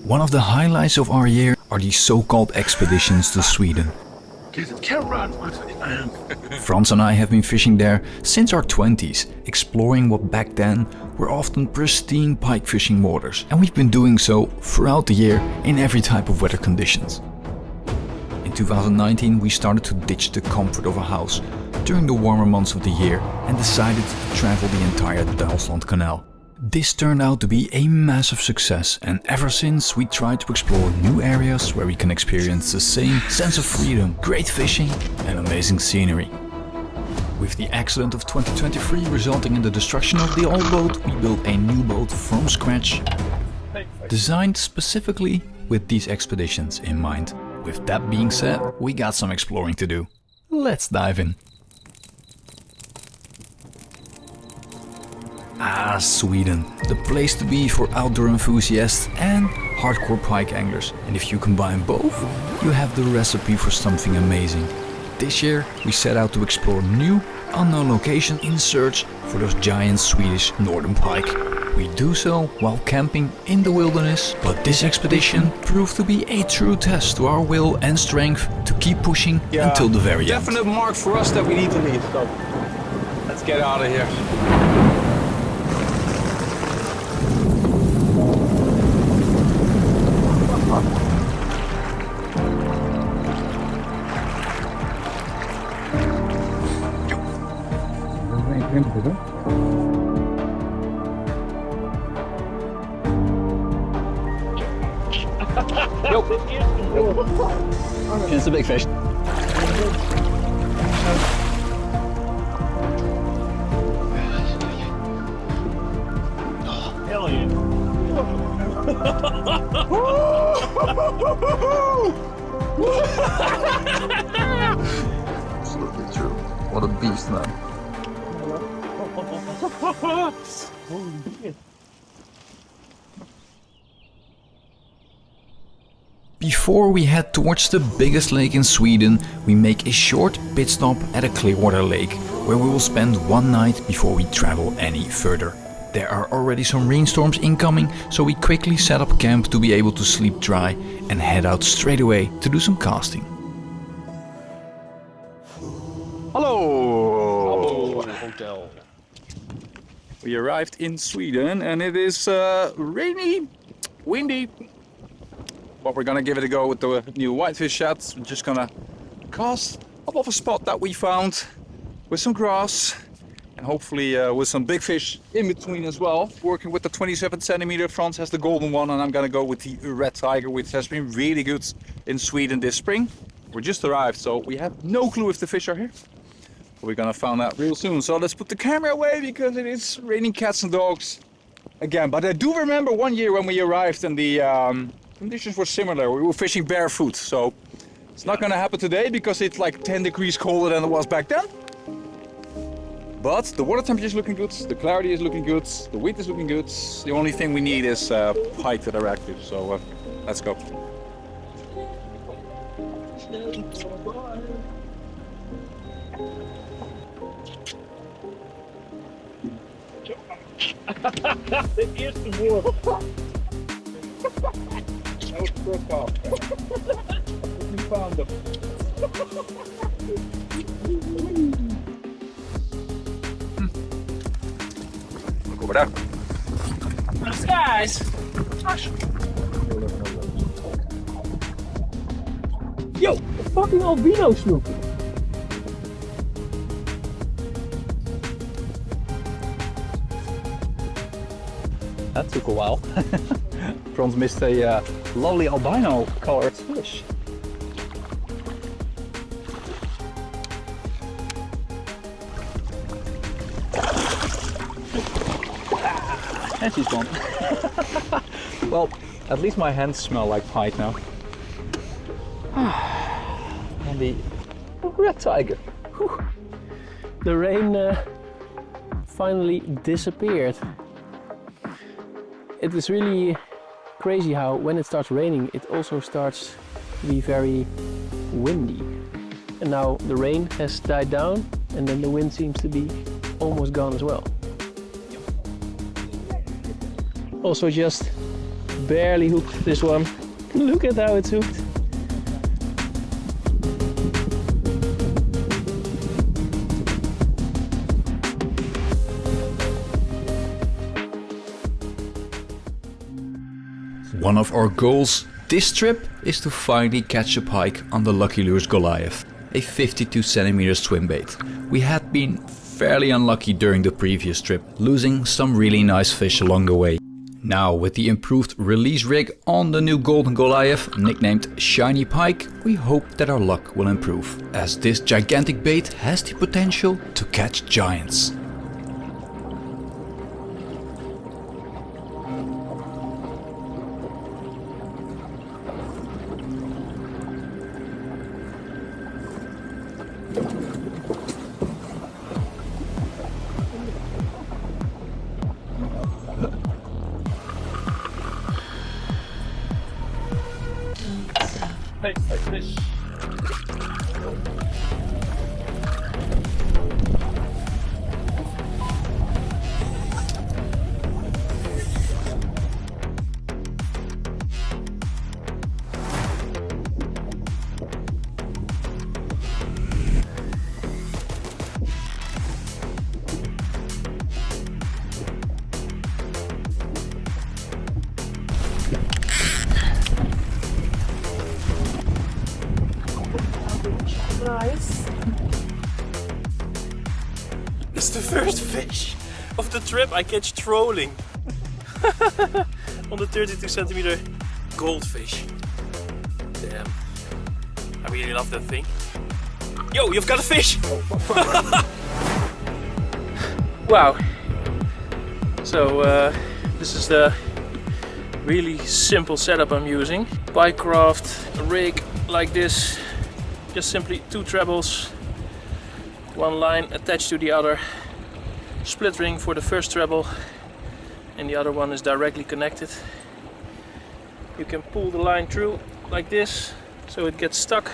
One of the highlights of our year are these so-called expeditions to Sweden. Frans and I have been fishing there since our 20s, exploring what back then were often pristine pike fishing waters, and we've been doing so throughout the year in every type of weather conditions. In 2019 we started to ditch the comfort of a house during the warmer months of the year and decided to travel the entire Dalsland Canal. This turned out to be a massive success, and ever since we tried to explore new areas where we can experience the same sense of freedom, great fishing and amazing scenery. With the accident of 2023 resulting in the destruction of the old boat, we built a new boat from scratch, designed specifically with these expeditions in mind. With that being said, we got some exploring to do. Let's dive in. Ah, Sweden, the place to be for outdoor enthusiasts and hardcore pike anglers. And if you combine both, you have the recipe for something amazing. This year we set out to explore new, unknown locations in search for those giant Swedish northern pike. We do so while camping in the wilderness, but this expedition proved to be a true test to our will and strength to keep pushing until the very end. Definite mark for us that we need to leave, so let's get out of here. It's a big fish. Hell yeah. Absolutely true. What a beast, man. Holy shit. Before we head towards the biggest lake in Sweden, we make a short pit stop at a clearwater lake, where we will spend one night before we travel any further. There are already some rainstorms incoming, so we quickly set up camp to be able to sleep dry and head out straight away to do some casting. Hello! Hotel. We arrived in Sweden and it is rainy, windy. But we're gonna give it a go with the new whitefish shot. We're just gonna cast up off a spot that we found with some grass and hopefully with some big fish in between as well. Working with the 27cm, Frans has the golden one, and I'm gonna go with the red tiger, which has been really good in Sweden this spring. We just arrived, so we have no clue if the fish are here. We're gonna find out real soon. So let's put the camera away because it is raining cats and dogs again. But I do remember one year when we arrived and the conditions were similar. We were fishing barefoot, so it's not gonna happen today because it's like 10 degrees colder than it was back then. But the water temperature is looking good, the clarity is looking good, the wind is looking good. The only thing we need is pike that are active, so let's go. De eerste woord. Dat was de first call. We found them. Look over there. Nice guys. Yo, a fucking albino snoep. That took a while. Frans missed a lovely albino colored fish. And she's gone. Well, at least my hands smell like pike now. And the red tiger. Whew. The rain finally disappeared. It is really crazy how when it starts raining it also starts to be very windy. And now the rain has died down and then the wind seems to be almost gone as well. Also just barely hooked this one. Look at how it's hooked. One of our goals this trip is to finally catch a pike on the Lucky Lures Goliath, a 52cm swim bait. We had been fairly unlucky during the previous trip, losing some really nice fish along the way. Now, with the improved release rig on the new Golden Goliath, nicknamed Shiny Pike, we hope that our luck will improve, as this gigantic bait has the potential to catch giants. Hey, fish. Nice. It's the first fish of the trip I catch trolling on the 32cm goldfish. Damn, I really love that thing. Yo, you've got a fish! Wow. So this is the really simple setup I'm using. Pikecraft, a rig like this. Just simply 2 trebles, 1 line attached to the other, split ring for the first treble, and the other one is directly connected. You can pull the line through like this, so it gets stuck,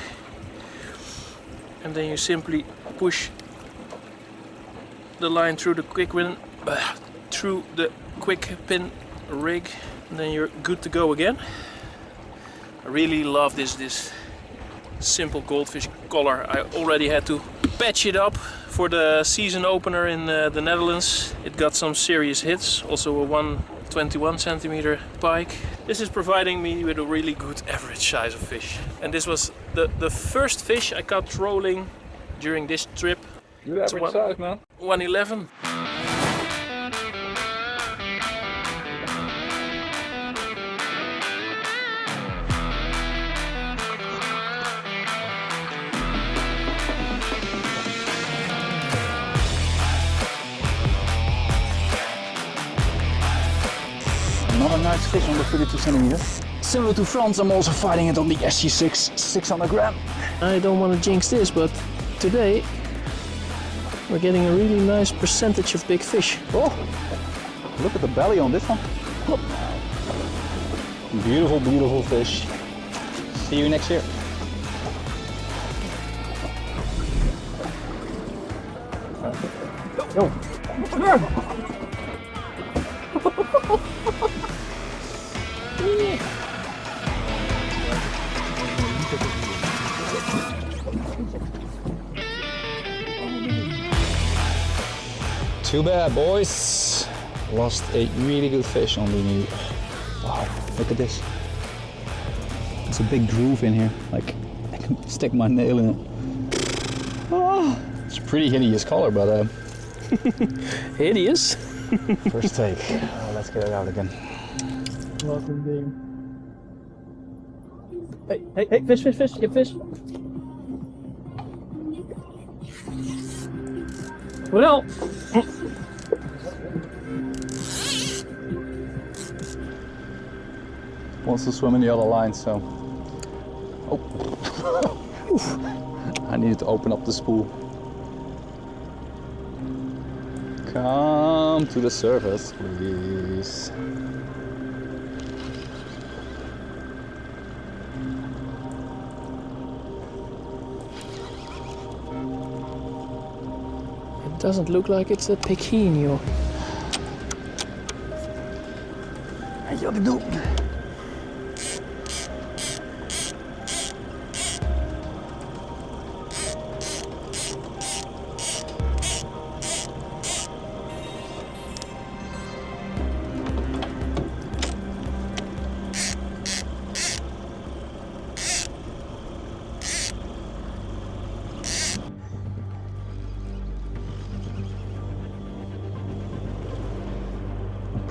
and then you simply push the line through the quick pin rig, and then you're good to go again. I really love this simple goldfish collar. I already had to patch it up for the season opener in the Netherlands. It got some serious hits, also a 121cm pike. This is providing me with a really good average size of fish. And this was the first fish I caught trolling during this trip. Good average size, man. 111. Another nice fish on the 32cm. Similar to Frans, I'm also fighting it on the SG6, 600 gram. I don't want to jinx this, but today we're getting a really nice percentage of big fish. Oh, look at the belly on this one. Beautiful, beautiful fish. See you next year. Yo. Too bad, boys. Lost a really good fish on the new. Wow, look at this. It's a big groove in here. Like, I can stick my nail in it. Oh, it's a pretty hideous color, but Hideous. first take. Let's get it out again. Hey, fish, get fish. Well. Wants to swim in the other line, so. Oh. I needed to open up the spool. Come to the surface, please. It doesn't look like it's a Pekinio. Hey, wat ik doe.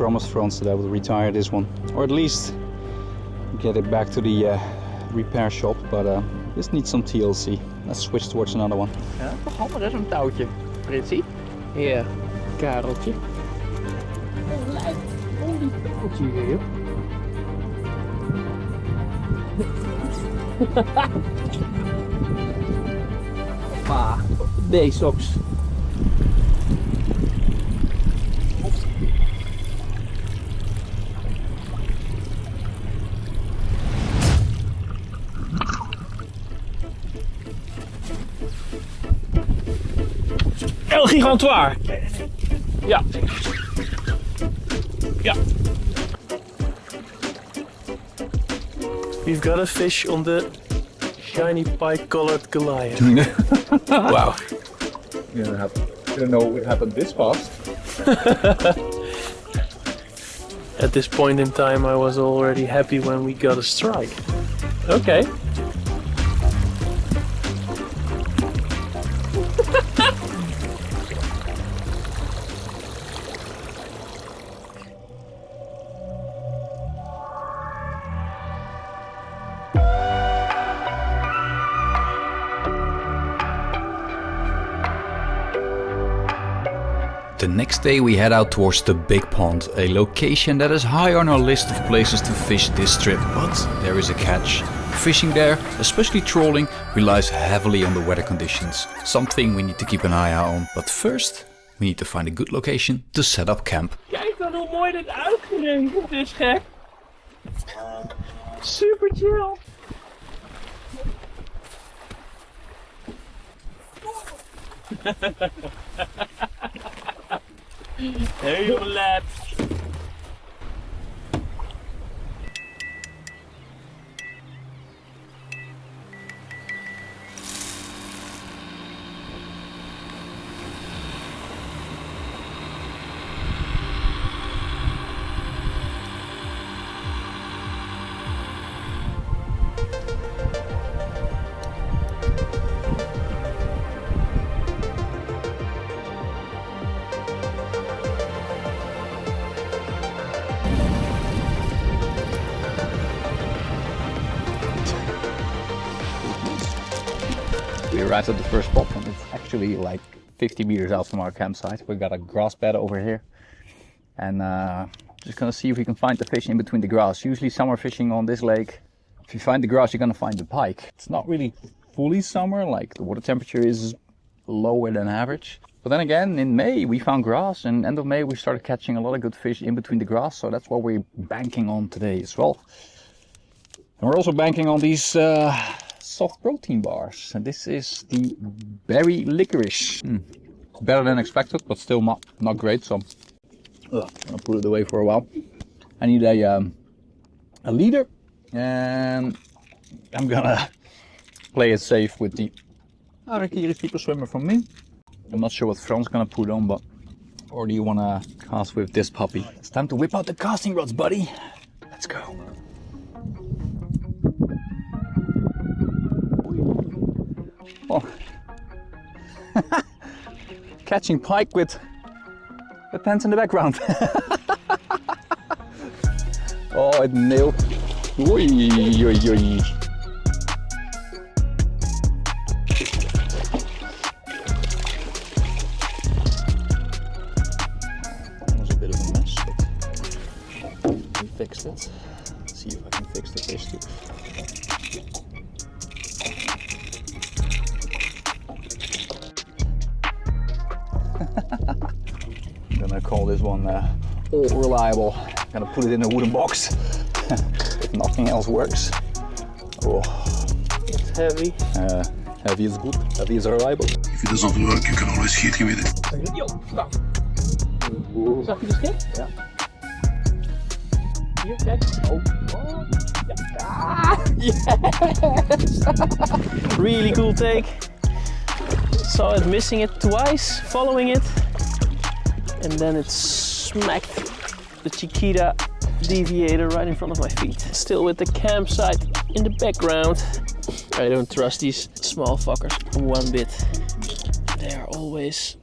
promised Frans that I would retire this one, or at least get it back to the repair shop, but this needs some TLC. Let's switch towards another one. Ja, toch handig is een touwtje, Fritsie. Ja, Kareltje. Het lijkt om die touwtje hier, joh. Hoppa, B-socks. El Gigantoir! Ja. Ja. We've got a fish on the shiny pike-colored Goliath. Wow. You don't know it happened this fast. At this point in time, I was already happy when we got a strike. Okay. The next day we head out towards the big pond, a location that is high on our list of places to fish this trip, but there is a catch. Fishing there, especially trolling, relies heavily on the weather conditions, something we need to keep an eye out on. But first, we need to find a good location to set up camp. Kijk dan hoe mooi dit uitgeregend is, gek. Super chill. Hey, you lad. We arrived at the first spot and it's actually like 50 meters out from our campsite. We got a grass bed over here and just gonna see if we can find the fish in between the grass. Usually summer fishing on this lake, if you find the grass you're gonna find the pike. It's not really fully summer, like the water temperature is lower than average. But then again, in May we found grass and end of May we started catching a lot of good fish in between the grass, so that's what we're banking on today as well. And we're also banking on these soft protein bars, and this is the berry licorice. Better than expected, but still not great, so I'm gonna put it away for a while. I need a leader, and I'm gonna play it safe with the Arakiri keeper swimmer from me. I'm not sure what Frans gonna put on, but or do you wanna cast with this puppy? It's time to whip out the casting rods, buddy. Let's go. Oh. Catching pike with the pants in the background. Oh, it nailed. Oei, oei, oei. That was a bit of a mess, but we fixed it. Let's see if I can fix the fish too. I'm gonna call this one all reliable. I'm gonna put it in a wooden box if nothing else works. Oh, It's heavy. Heavy is good, heavy is reliable. If it doesn't work, you can always hit him with it. Yo, stop. Zag je de schip? Ja. Hier, kijk. Oh. Ja. Ah, yes! Really cool take. Saw it missing it twice, following it, and then it smacked the Chiquita deviator right in front of my feet. Still with the campsite in the background. I don't trust these small fuckers one bit. They are always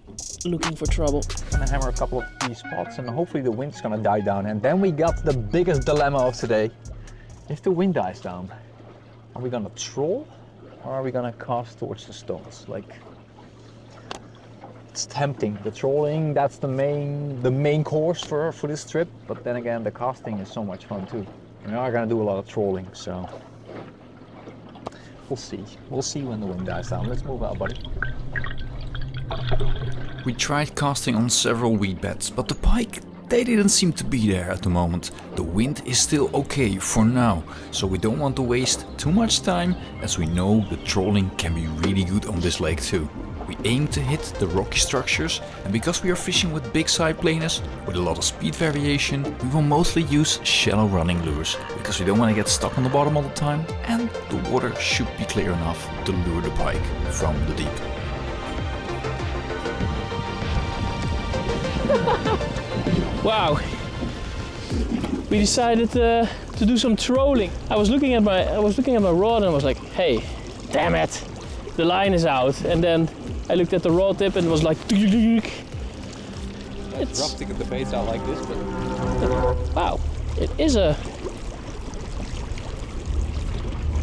looking for trouble. I'm gonna hammer a couple of these spots and hopefully the wind's gonna die down. And then we got the biggest dilemma of today. If the wind dies down, are we gonna troll or are we gonna cast towards the stones? Like, it's tempting. The trolling, that's the main course for this trip. But then again, the casting is so much fun too. We are gonna do a lot of trolling, so we'll see. We'll see when the wind dies down. Let's move out, buddy. We tried casting on several weed beds, but the pike, they didn't seem to be there at the moment. The wind is still okay for now, so we don't want to waste too much time, as we know the trolling can be really good on this lake too. We aim to hit the rocky structures, and because we are fishing with big side planers with a lot of speed variation, we will mostly use shallow running lures, because we don't want to get stuck on the bottom all the time, and the water should be clear enough to lure the pike from the deep. Wow. We decided to do some trolling. I was looking at my rod and I was like, hey, damn it, the line is out. And then I looked at the rod tip and it was like, It's rough to get the baits out like this, but wow,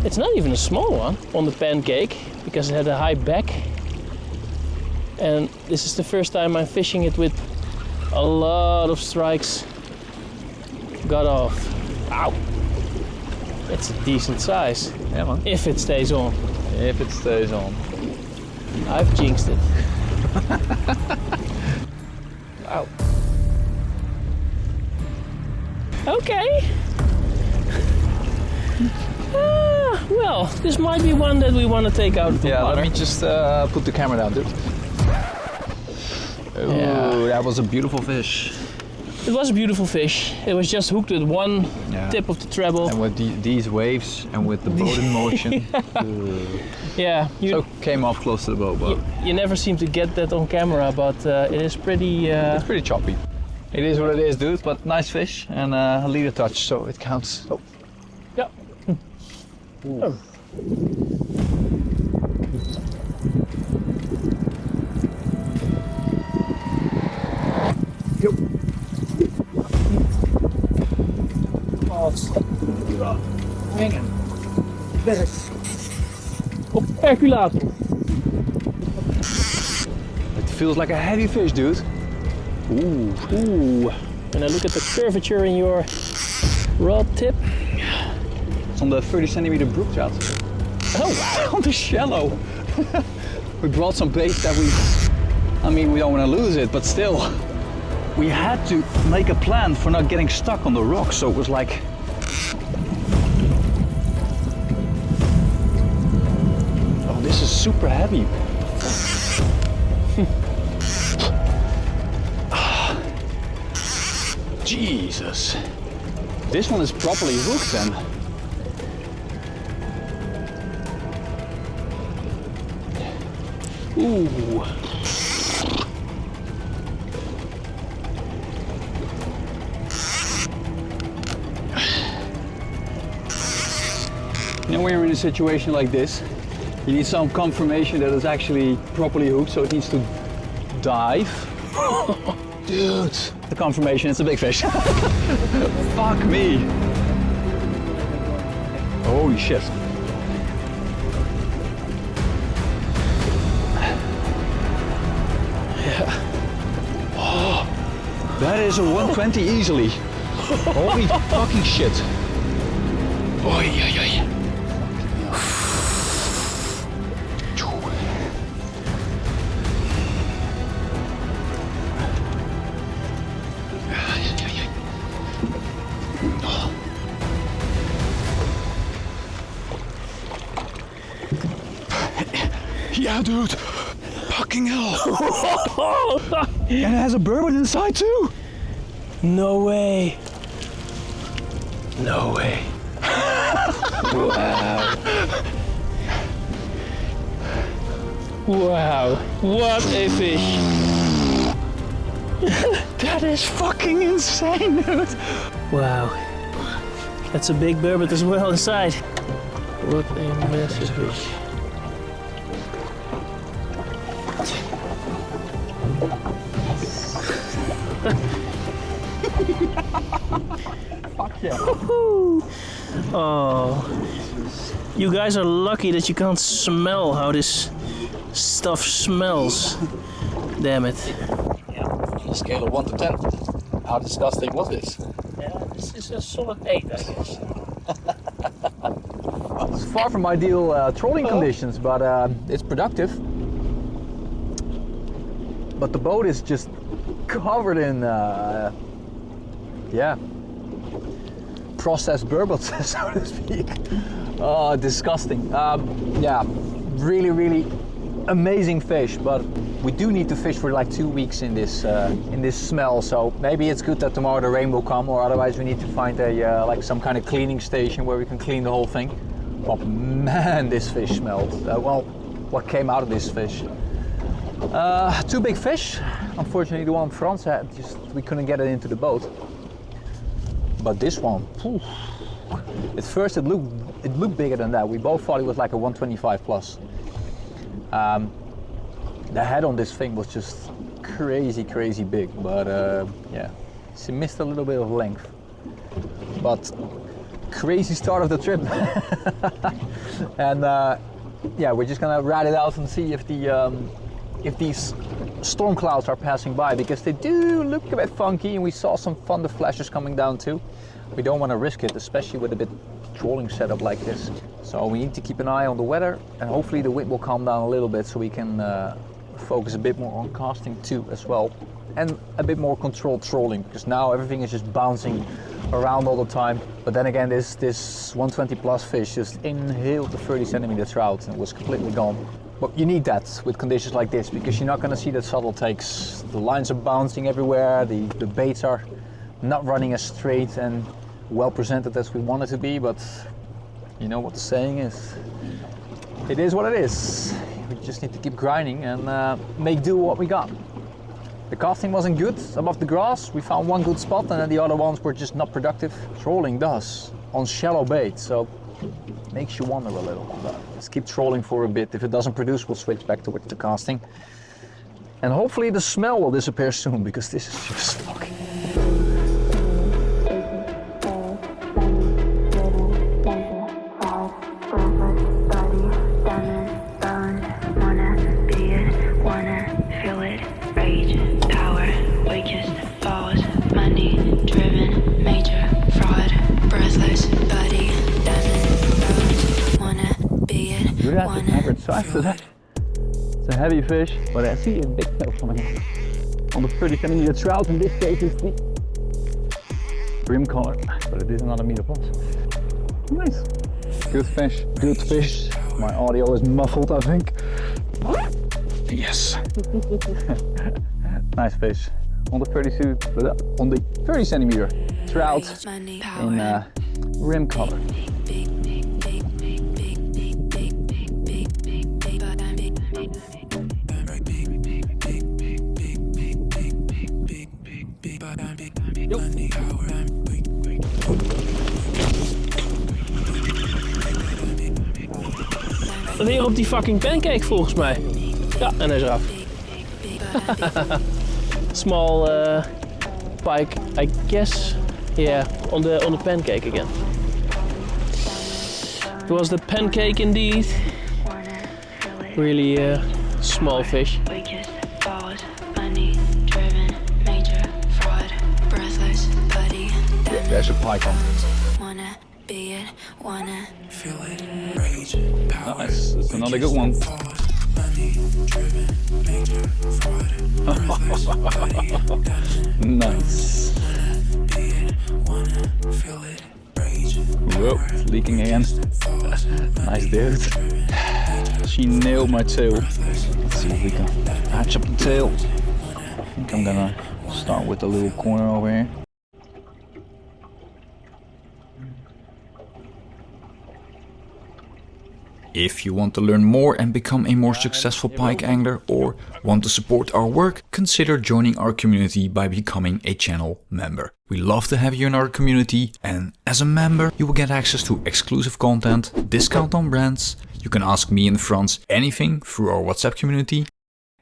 it's not even a small one on the pancake because it had a high back. And this is the first time I'm fishing it with a lot of strikes got off. Ow! It's a decent size. yeah, man. If it stays on. If it stays on. I've jinxed it. Wow. Okay. Well, this might be one that we want to take out of the Yeah, water. let me just put the camera down, dude. Oh, Yeah. that was a beautiful fish. It was a beautiful fish. It was just hooked with one tip of the treble. And with these waves and with the boat in motion. Yeah, So came off close to the boat, but you never seem to get that on camera, but it is pretty... it's pretty choppy. It is what it is, dude, but nice fish and a leader touch, so it counts. Oh. Yeah. Oh. Hängen. Op perculator. It feels like a heavy fish, dude. Ooh. Ooh. And I look at the curvature in your rod tip. It's on the 30cm brook trout. Oh wow. On the shallow. We brought some bait that we don't want to lose it, but still. We had to make a plan for not getting stuck on the rock, so it was like... Oh, this is super heavy. Jesus. This one is properly hooked then. Ooh. Now we're in a situation like this. You need some confirmation that it's actually properly hooked, so it needs to dive. Dude. The confirmation, it's a big fish. Fuck me. Holy shit. Oh, that is a 120 easily. Holy fucking shit. Oy, oy, oy. Yeah, dude. Fucking hell. And it has a bourbon inside too. No way. No way. Wow. Wow. What a fish. That is fucking insane, dude. Wow. That's a big burbot as well inside. What a massive fish. Fuck yeah. Oh, you guys are lucky that you can't smell how this stuff smells. Damn it. On a scale of 1 to 10, how disgusting was this? Yeah, this is a solid 8, I guess. It's far from ideal trolling conditions, but it's productive. But the boat is just covered in, yeah, processed burbot, so to speak. Oh, disgusting. Yeah, really amazing fish, but we do need to fish for like 2 weeks in this smell. So maybe it's good that tomorrow the rain will come, or otherwise we need to find a like some kind of cleaning station where we can clean the whole thing. But man, this fish smelled. Well, what came out of this fish? 2 big fish. Unfortunately, the one Frans had, we couldn't get it into the boat. But this one, phew, at first it looked bigger than that. We both thought it was like a 125 plus. The head on this thing was just crazy big, but yeah, she missed a little bit of length. But crazy start of the trip. And yeah, we're just gonna ride it out and see if these storm clouds are passing by, because they do look a bit funky, and we saw some thunder flashes coming down too. We don't want to risk it, especially with a bit trolling setup like this. So we need to keep an eye on the weather, and hopefully the wind will calm down a little bit so we can focus a bit more on casting too as well, and a bit more controlled trolling, because now everything is just bouncing around all the time. But then again, this 120 plus fish just inhaled the 30 centimeter trout and was completely gone. But you need that with conditions like this, because you're not going to see that subtle takes. The lines are bouncing everywhere, the baits are not running as straight and well presented as we want it to be, but you know what the saying is. It is what it is. We just need to keep grinding and make do what we got. The casting wasn't good above the grass. We found one good spot, and then the other ones were just not productive. Trolling does on shallow bait, so makes you wonder a little. But let's keep trolling for a bit. If it doesn't produce, we'll switch back to the casting. And hopefully the smell will disappear soon, because this is just fucking... After that, it's a heavy fish, but I see a big tail coming on the 30 centimeter trout. In this case, it's the brim color, but it is another meter plus. Nice, good fish, good fish. My audio is muffled, I think. Yes, nice fish on the 30 centimeter trout in rim color. Weer op die fucking pancake volgens mij. Ja, en hij is eraf. Small pike, I guess. Yeah, on the pancake again. It was the pancake indeed. Really small fish. There's a pike on. Nice, that's another good one. Nice. Whoa, it's leaking again. Nice dude. She nailed my tail. Let's see if we can patch up the tail. I think I'm gonna start with the little corner over here. If you want to learn more and become a more successful pike angler, or want to support our work, consider joining our community by becoming a channel member. We love to have you in our community, and as a member you will get access to exclusive content, discount on brands, you can ask me and Frans anything through our WhatsApp community,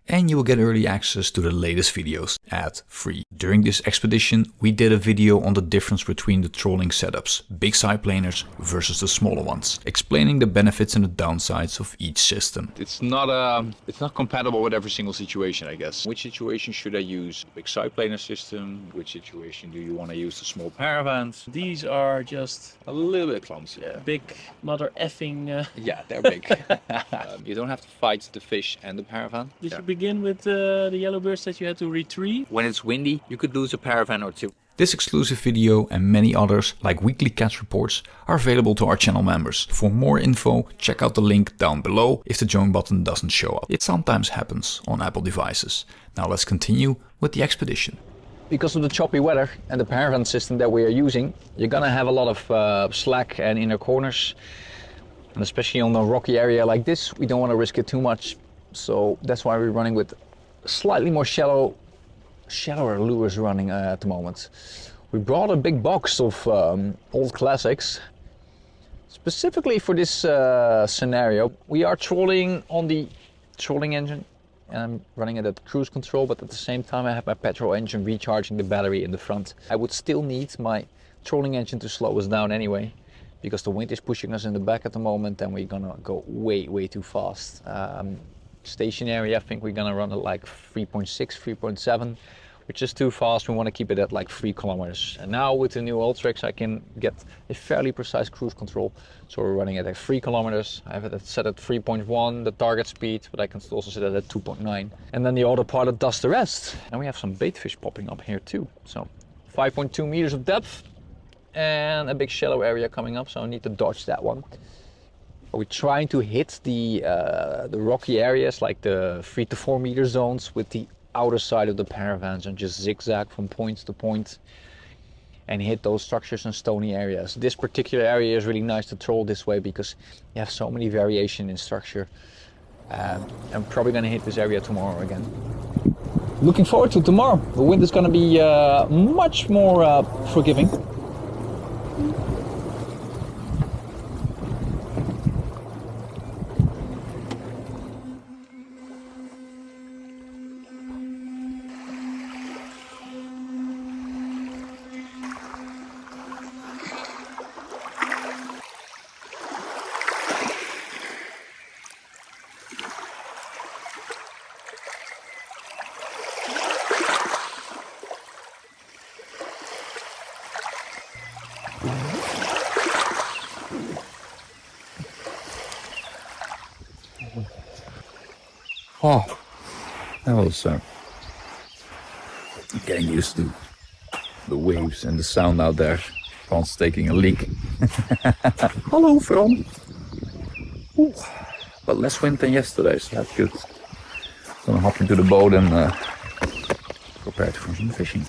and you will get early access to the latest videos ad-free. During this expedition, we did a video on the difference between the trolling setups, big side planers versus the smaller ones, explaining the benefits and the downsides of each system. It's not compatible with every single situation, I guess. Which situation should I use a big side planer system? Which situation do you want to use the small paravans? These are just A little bit clumsy. Yeah. big mother effing. Yeah, they're big. You don't have to fight the fish and the paravan. Did you begin with the yellowbirds that you had to retrieve? When it's windy, you could lose a paravan or two. This exclusive video and many others, like weekly catch reports, are available to our channel members. For more info, check out the link down below if the join button doesn't show up. It sometimes happens on Apple devices. Now let's continue with the expedition. Because of the choppy weather and the paravan system that we are using, you're gonna have a lot of slack and inner corners. And especially on a rocky area like this, we don't want to risk it too much. So that's why we're running with slightly more shallower lures running at the moment. We brought a big box of old classics, specifically for this scenario. We are trolling on the trolling engine, and I'm running it at cruise control, but at the same time I have my petrol engine recharging the battery in the front. I would still need my trolling engine to slow us down anyway, because the wind is pushing us in the back at the moment and we're gonna go way too fast. Stationary, I think we're gonna run it like 3.6, 3.7, which is too fast. We want to keep it at like 3 kilometers. And now with the new Ultrix, I can get a fairly precise cruise control. So we're running it at 3 kilometers. I have it set at 3.1, the target speed, but I can also set it at 2.9. And then the autopilot does the rest. And we have some bait fish popping up here too. So 5.2 meters of depth and a big shallow area coming up, so I need to dodge that one. We're trying to hit the rocky areas, like the 3 to 4 meter zones, with the outer side of the paravans and just zigzag from point to point and hit those structures and stony areas. This particular area is really nice to troll this way because you have so many variation in structure. I'm probably going to hit this area tomorrow again. Looking forward to tomorrow. The wind is going to be much more forgiving. Oh, that was getting used to the waves and the sound out there. Frans taking a leak. Hello, Frans. But less wind than yesterday, so that's good. Gonna hop into the boat and prepare for some fishing.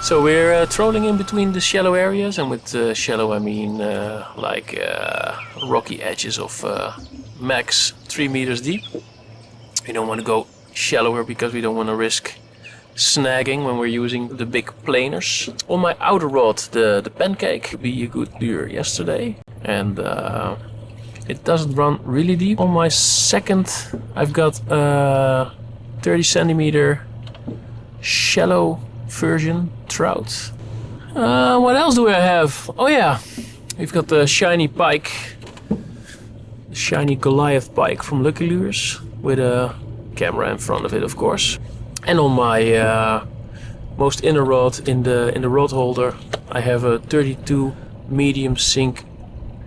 So we're trolling in between the shallow areas, and with shallow I mean rocky edges of max 3 meters deep. We don't want to go shallower because we don't want to risk snagging when we're using the big planers. On my outer rod, the pancake could be a good lure yesterday, and it doesn't run really deep. On my second, I've got a 30 centimeter shallow version trout. What else do I have? Oh yeah, we've got the shiny pike, the shiny Goliath pike from Lucky Lures, with a camera in front of it, of course. And on my most inner rod in the rod holder, I have a 32 medium sink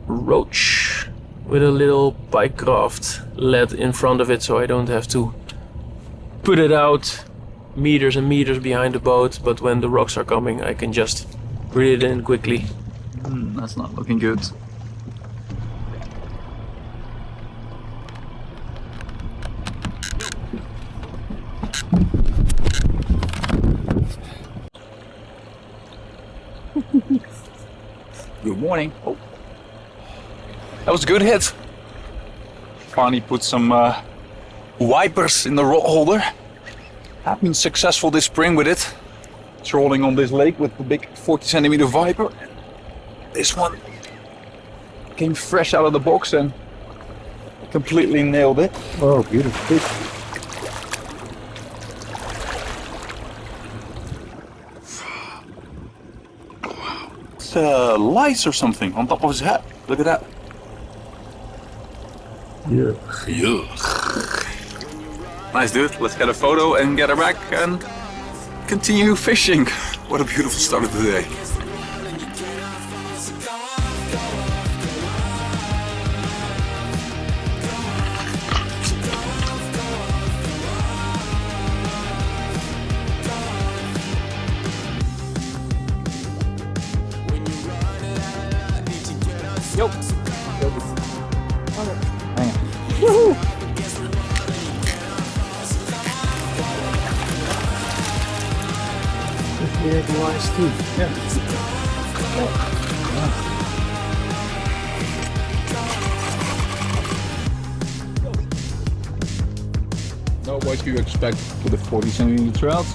roach with a little pike craft lead in front of it, so I don't have to put it out meters and meters behind the boat, but when the rocks are coming I can just reel it in quickly. That's not looking good. Good morning. Oh, that was a good hit. Finally put some wipers in the rod holder. I've been successful this spring with it. trolling on this lake with the big 40 cm viper. This one came fresh out of the box and completely nailed it. Oh, beautiful fish. It's lice or something on top of his head. Look at that. Yeah. Nice, dude. Let's get a photo and get her back and continue fishing. What a beautiful start of the day. Yo. Woohoo! Yeah, the lice too. Yeah. Now what you expect with a 40 cm trout?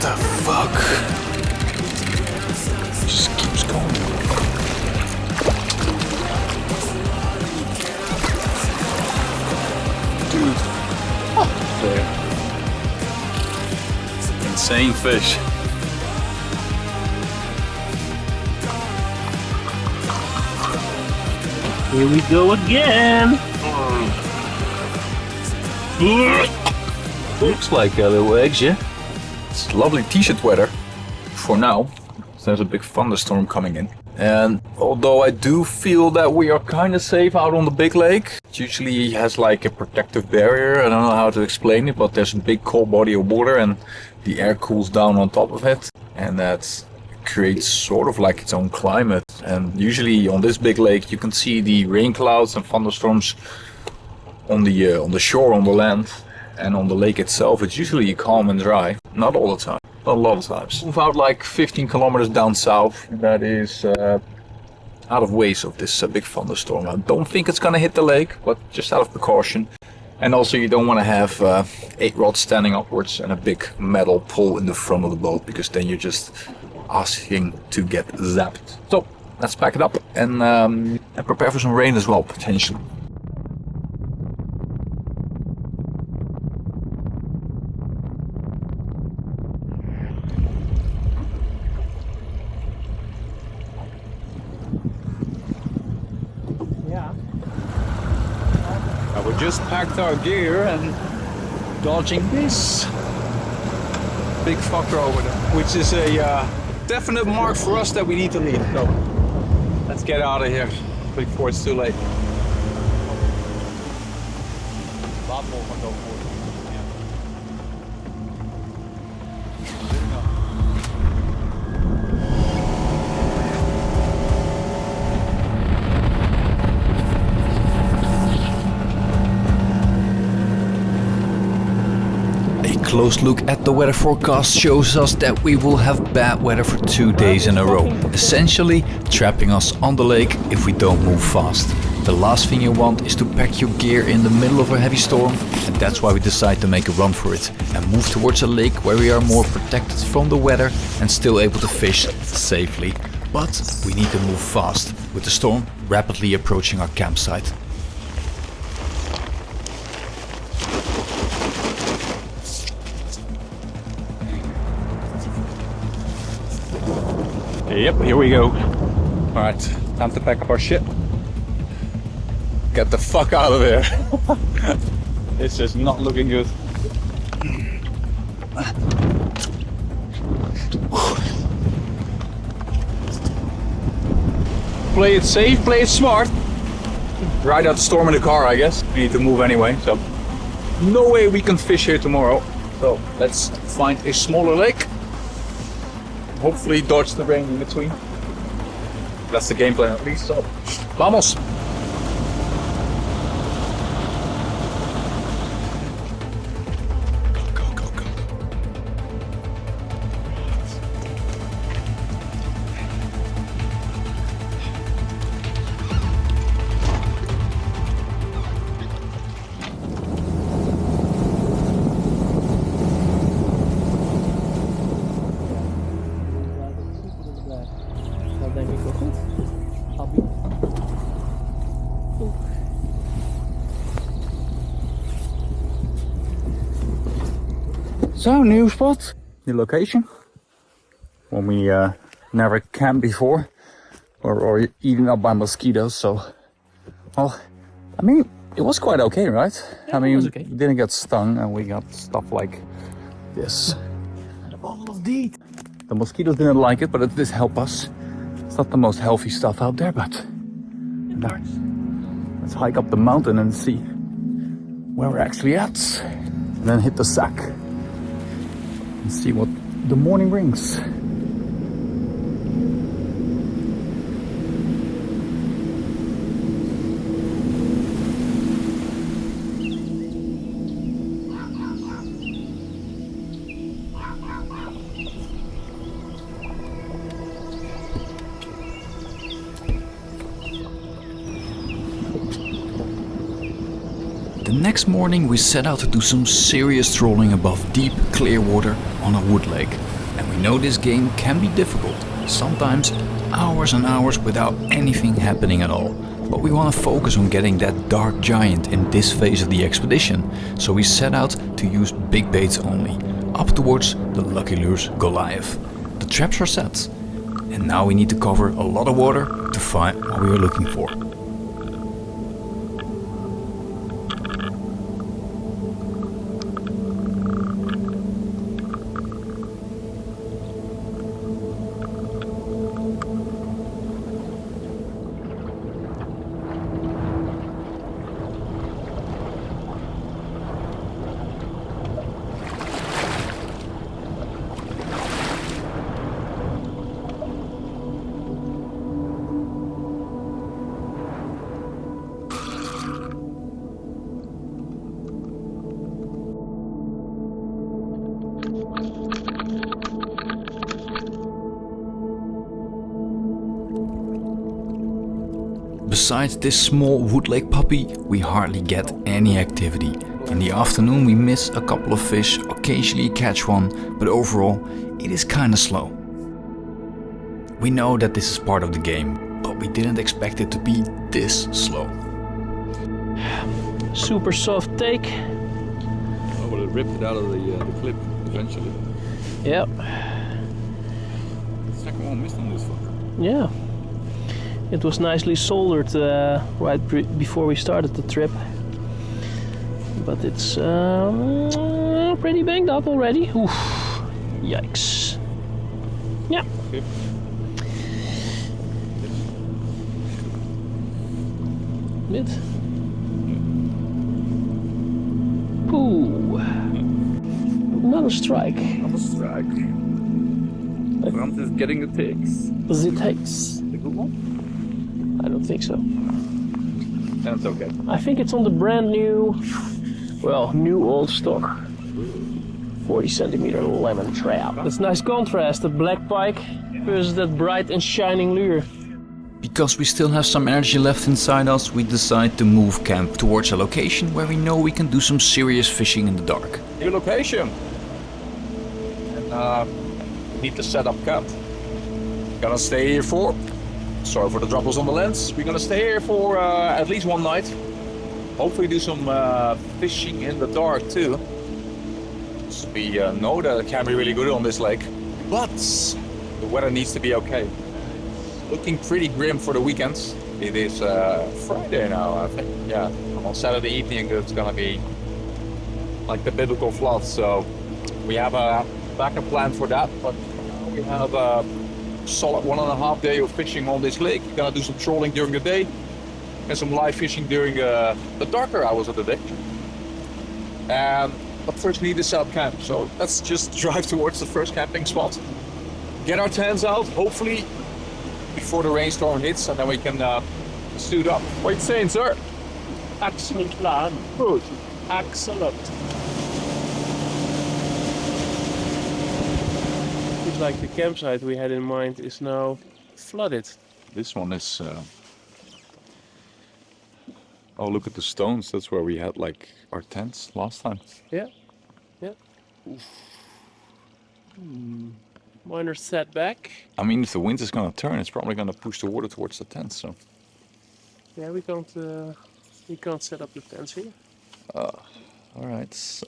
The fuck? Just keeps going. Dude. Oh, there. Insane fish. Here we go again. Looks like little eggs, yeah? It's lovely t-shirt weather for now. There's a big thunderstorm coming in. And although I do feel that we are kind of safe out on the big lake, it usually has like a protective barrier. I don't know how to explain it, but there's a big cold body of water and the air cools down on top of it. And that creates sort of like its own climate. And usually on this big lake you can see the rain clouds and thunderstorms on the shore, on the land. And on the lake itself, it's usually calm and dry. Not all the time, but a lot of times. Move out like 15 kilometers down south. That is out of ways of this big thunderstorm. I don't think it's gonna hit the lake, but just out of precaution. And also you don't want to have 8 rods standing upwards and a big metal pole in the front of the boat, because then you're just asking to get zapped. So let's pack it up and prepare for some rain as well, potentially. We just packed our gear and dodging this big fucker over there, which is a definite mark for us that we need to leave. So let's get out of here before it's too late. Close look at the weather forecast shows us that we will have bad weather for 2 days in a row, essentially trapping us on the lake if we don't move fast. The last thing you want is to pack your gear in the middle of a heavy storm, and that's why we decide to make a run for it and move towards a lake where we are more protected from the weather and still able to fish safely. But we need to move fast, with the storm rapidly approaching our campsite. Yep, here we go. Alright, time to pack up our shit. Get the fuck out of here. This is not looking good. Play it safe, play it smart. Ride out the storm in the car, I guess. We need to move anyway, so no way we can fish here tomorrow. So let's find a smaller lake. Hopefully dodge the rain in between. That's the game plan at least, so vamos! Go, go, go. gaat denk ik wel goed. Appie. Oeh. So, new spot, new location. When we never camped before, or eaten up by mosquitoes. So, well, I mean, it was quite okay, right? Yeah, I mean, it was okay. we didn't get stung, and we got stuff like this. The mosquitoes didn't like it, but it did help us. It's not the most healthy stuff out there, but let's hike up the mountain and see where we're actually at. And then hit the sack and see what the morning brings. The next morning we set out to do some serious trolling above deep, clear water on a wood lake. And we know this game can be difficult, sometimes hours and hours without anything happening at all. But we want to focus on getting that dark giant in this phase of the expedition, so we set out to use big baits only, up towards the Lucky Lure's Goliath. The traps are set, and now we need to cover a lot of water to find what we are looking for. Besides this small wood lake puppy, we hardly get any activity. In the afternoon we miss a couple of fish, occasionally catch one, but overall it is kinda slow. We know that this is part of the game, but we didn't expect it to be this slow. Super soft take. Oh, well, it ripped it out of the clip eventually. Yep. The second one missed on this fucker. Yeah. It was nicely soldered right before we started the trip. But it's pretty banged up already. Oof. Yikes. Yeah. Okay. Mid. Ooh. Another strike. Another strike. Frans is getting the ticks. The takes. The good one? I don't think so. That's okay. I think it's on the brand new, well, new old stock. 40 centimeter lemon trap. That's nice contrast, the black pike versus that bright and shining lure. Because we still have some energy left inside us, we decide to move camp towards a location where we know we can do some serious fishing in the dark. New location. And we need to set up camp. Gonna stay here for, sorry for the droppers on the lens. We're gonna stay here for at least one night. Hopefully do some fishing in the dark too. We know that it can be really good on this lake, but the weather needs to be okay. Looking pretty grim for the weekends. It is Friday now, I think. Yeah, on Saturday evening it's gonna be like the biblical flood. So we have a backup plan for that, but we have a solid 1.5 days of fishing on this lake. We're gonna do some trolling during the day and some live fishing during the darker hours of the day. But first we need to set up camp, so let's just drive towards the first camping spot. Get our tents out, hopefully before the rainstorm hits, and then we can suit up. What are you saying, sir? Excellent plan. Good. Excellent. Looks like the campsite we had in mind is now flooded. This one is... Oh, look at the stones. That's where we had like our tents last time. Yeah. Yeah. minor setback. I mean, if the wind is gonna turn, it's probably gonna push the water towards the tent. So Yeah, we can't set up the tents here. all right.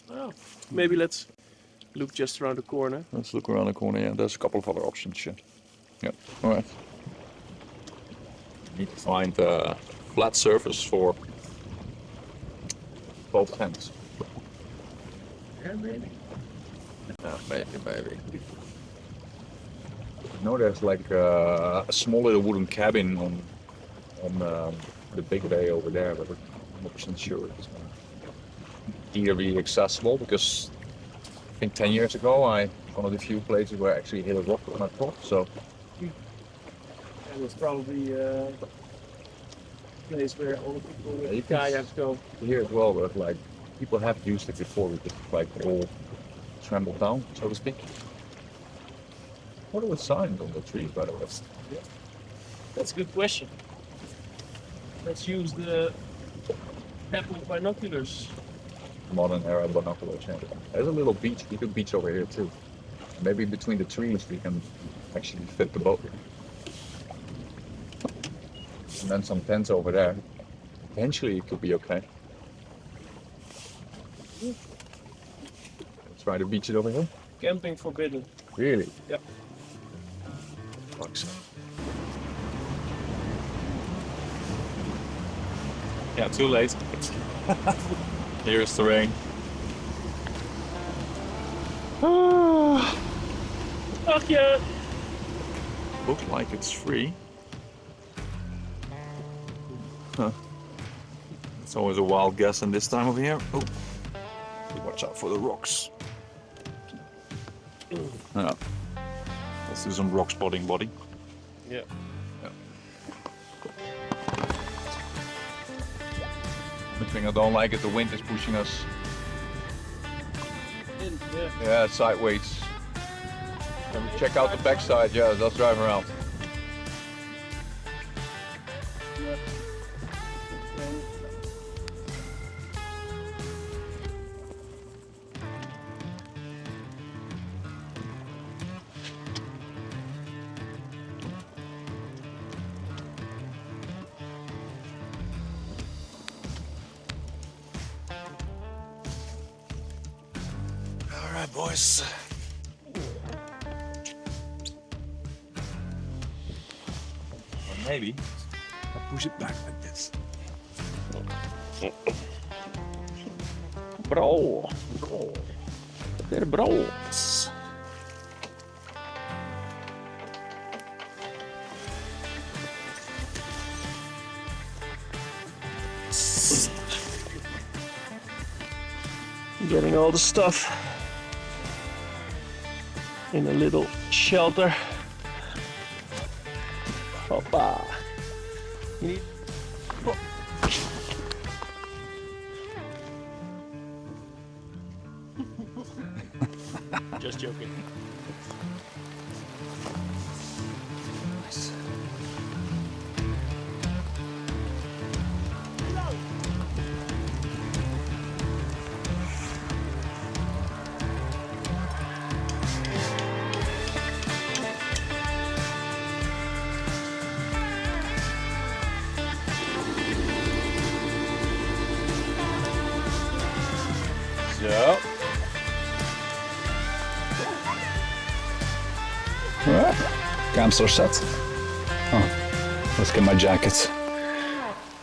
Well, maybe let's look just around the corner. Let's look around the corner. Yeah, there's a couple of other options. Yeah. Yeah. All right. Need to find a flat surface for both tents. Yeah, maybe. Maybe. No, there's like a small little wooden cabin on the big bay over there, but I'm not percent sure it's easily accessible because I think 10 years ago one of the few places where I actually hit a rock on a top. So And it's probably a place where all the people Yeah, you with can kayaks go. here as well, but like people have used it before, we just like all trampled down, so to speak. What are the signs on the trees, by the way? That's a good question. Let's use the Apple binoculars. Modern era binocular change. There's a little beach, we could beach over here too. Maybe between the trees we can actually fit the boat. And then some tents over there. Eventually it could be okay. Let's try to beach it over here. Camping forbidden. Really? Yeah. Fuck's sake. Yeah, too late. Here's the rain. Ach ja! Looks like it's free. Huh. It's always a wild guess in this time of year. Oh, watch out for the rocks. Yeah. Let's do some rock spotting, buddy. Yeah. The thing I don't like is the wind is pushing us. Yeah. Yeah, sideways. Can we check out the backside? Yeah, let's drive around. All right, boys. Or maybe I'll push it back like this. Bro. They're bros. Getting all the stuff in a little shelter. Hoppa. You need... Just joking. Nice. So. Alright, camps are set. Oh, let's get my jacket.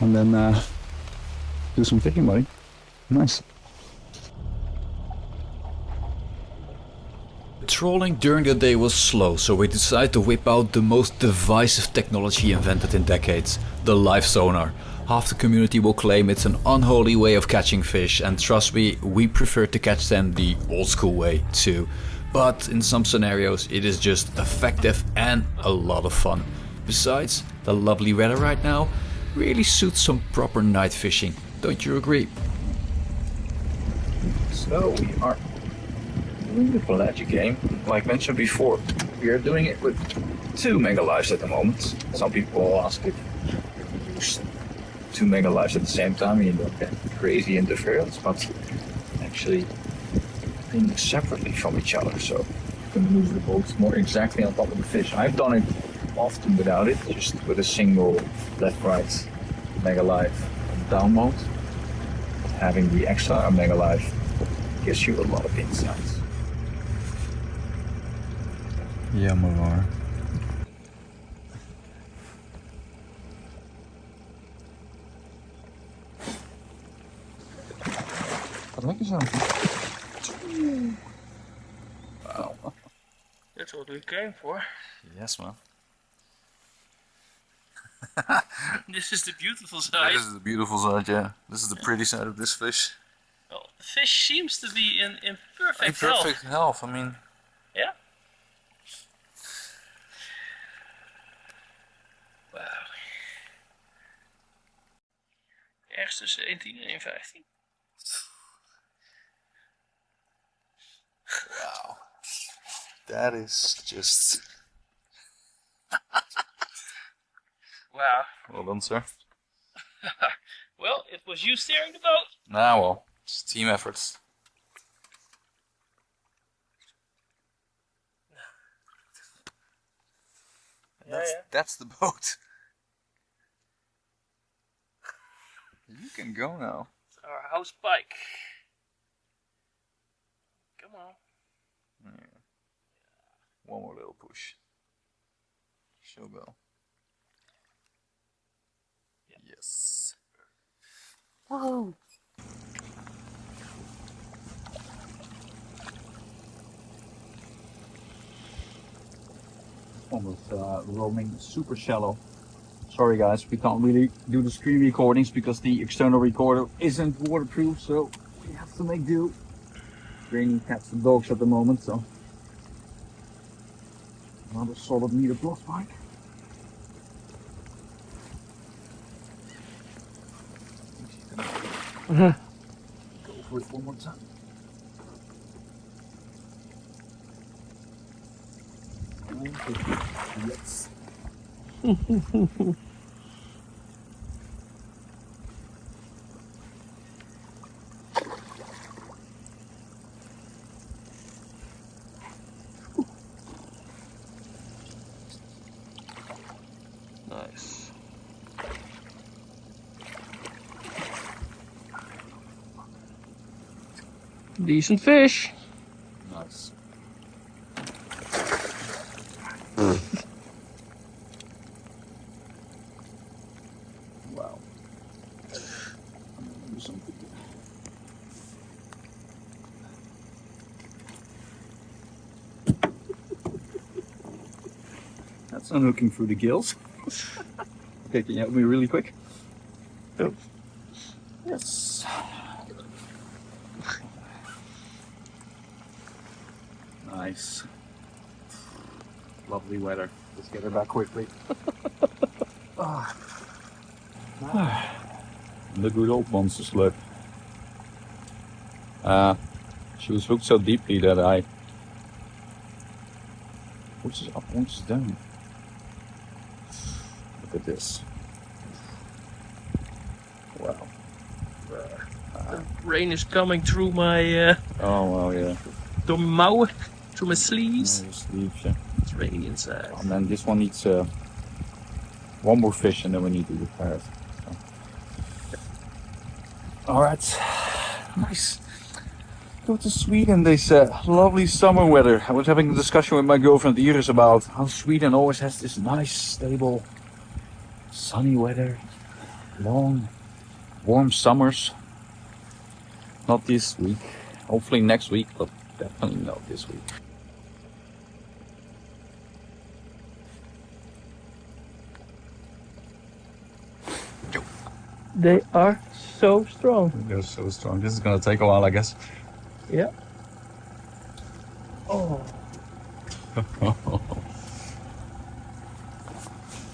And then do some fishing, buddy. Nice. Trolling during the day was slow, so we decided to whip out the most divisive technology invented in decades, the live sonar. Half the community will claim it's an unholy way of catching fish, and trust me, we prefer to catch them the old school way too. But in some scenarios it is just effective and a lot of fun. Besides, the lovely weather right now really suits some proper night fishing, don't you agree? So we are doing the pelagic game. Like mentioned before, we are doing it with 2 mega lives at the moment. Some people will ask if you use 2 mega lives at the same time, you don't get crazy interference, but actually being separately from each other, so you can move the boat more exactly on top of the fish. I've done it often without it, just with a single left-right Mega Live down mode. Having the extra Mega Live gives you a lot of insights. Jammer hoor. Wat lekker zo. Wow. That's what we came for. Yes, man. This is the beautiful side. This is the beautiful side, yeah. This is the pretty side of this fish. Well, the fish seems to be in perfect In health. perfect health, I mean. Yeah. Wauw. Ergens tussen 1,10 en 1,15. Wow. That is just... Wow. Well done, sir. Well, it was you steering the boat. Nah, well, it's team efforts. That's the boat. You can go now. It's our house pike. Come on. Yeah. One more little push. She'll go. Yes. Woohoo! Almost roaming super shallow. Sorry guys, we can't really do the screen recordings because the external recorder isn't waterproof, so we have to make do. Raining cats and dogs at the moment, so another solid meter plus pike. Go for it one more time. Yes. Nice. Decent fish. Nice. Wow. I'm gonna do something. That's unhooking through the gills. Okay, can you help me really quick? Oh. Yes. Nice. Lovely weather. Let's get her back quickly. The good old monster slip. She was hooked so deeply that I... Once is up, once is down. Look at this. Wow. The rain is coming through my Oh, well, yeah. door mouwen, through my sleeves. Your sleeves, yeah. It's raining inside. And then this one needs one more fish and then we need to repair it. So. Alright. Nice. Go to Sweden this lovely summer weather. I was having a discussion with my girlfriend Iris about how Sweden always has this nice, stable, sunny weather. Long, warm summers. Not this week. Hopefully next week, but definitely not this week. They are so strong. They're so strong. This is gonna take a while, I guess. Yeah. Oh.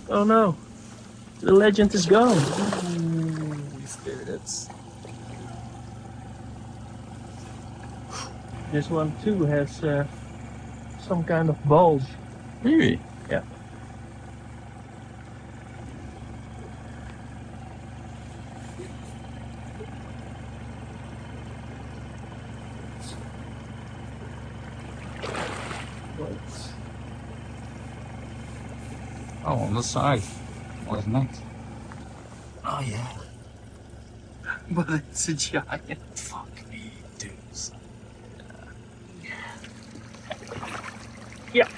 Oh no. The legend is gone. Spirits. This one too has some kind of bulge. Really? Yeah. Oh, on the side. On his neck. Oh yeah. But it's a giant. Fuck me, dudes. Yeah.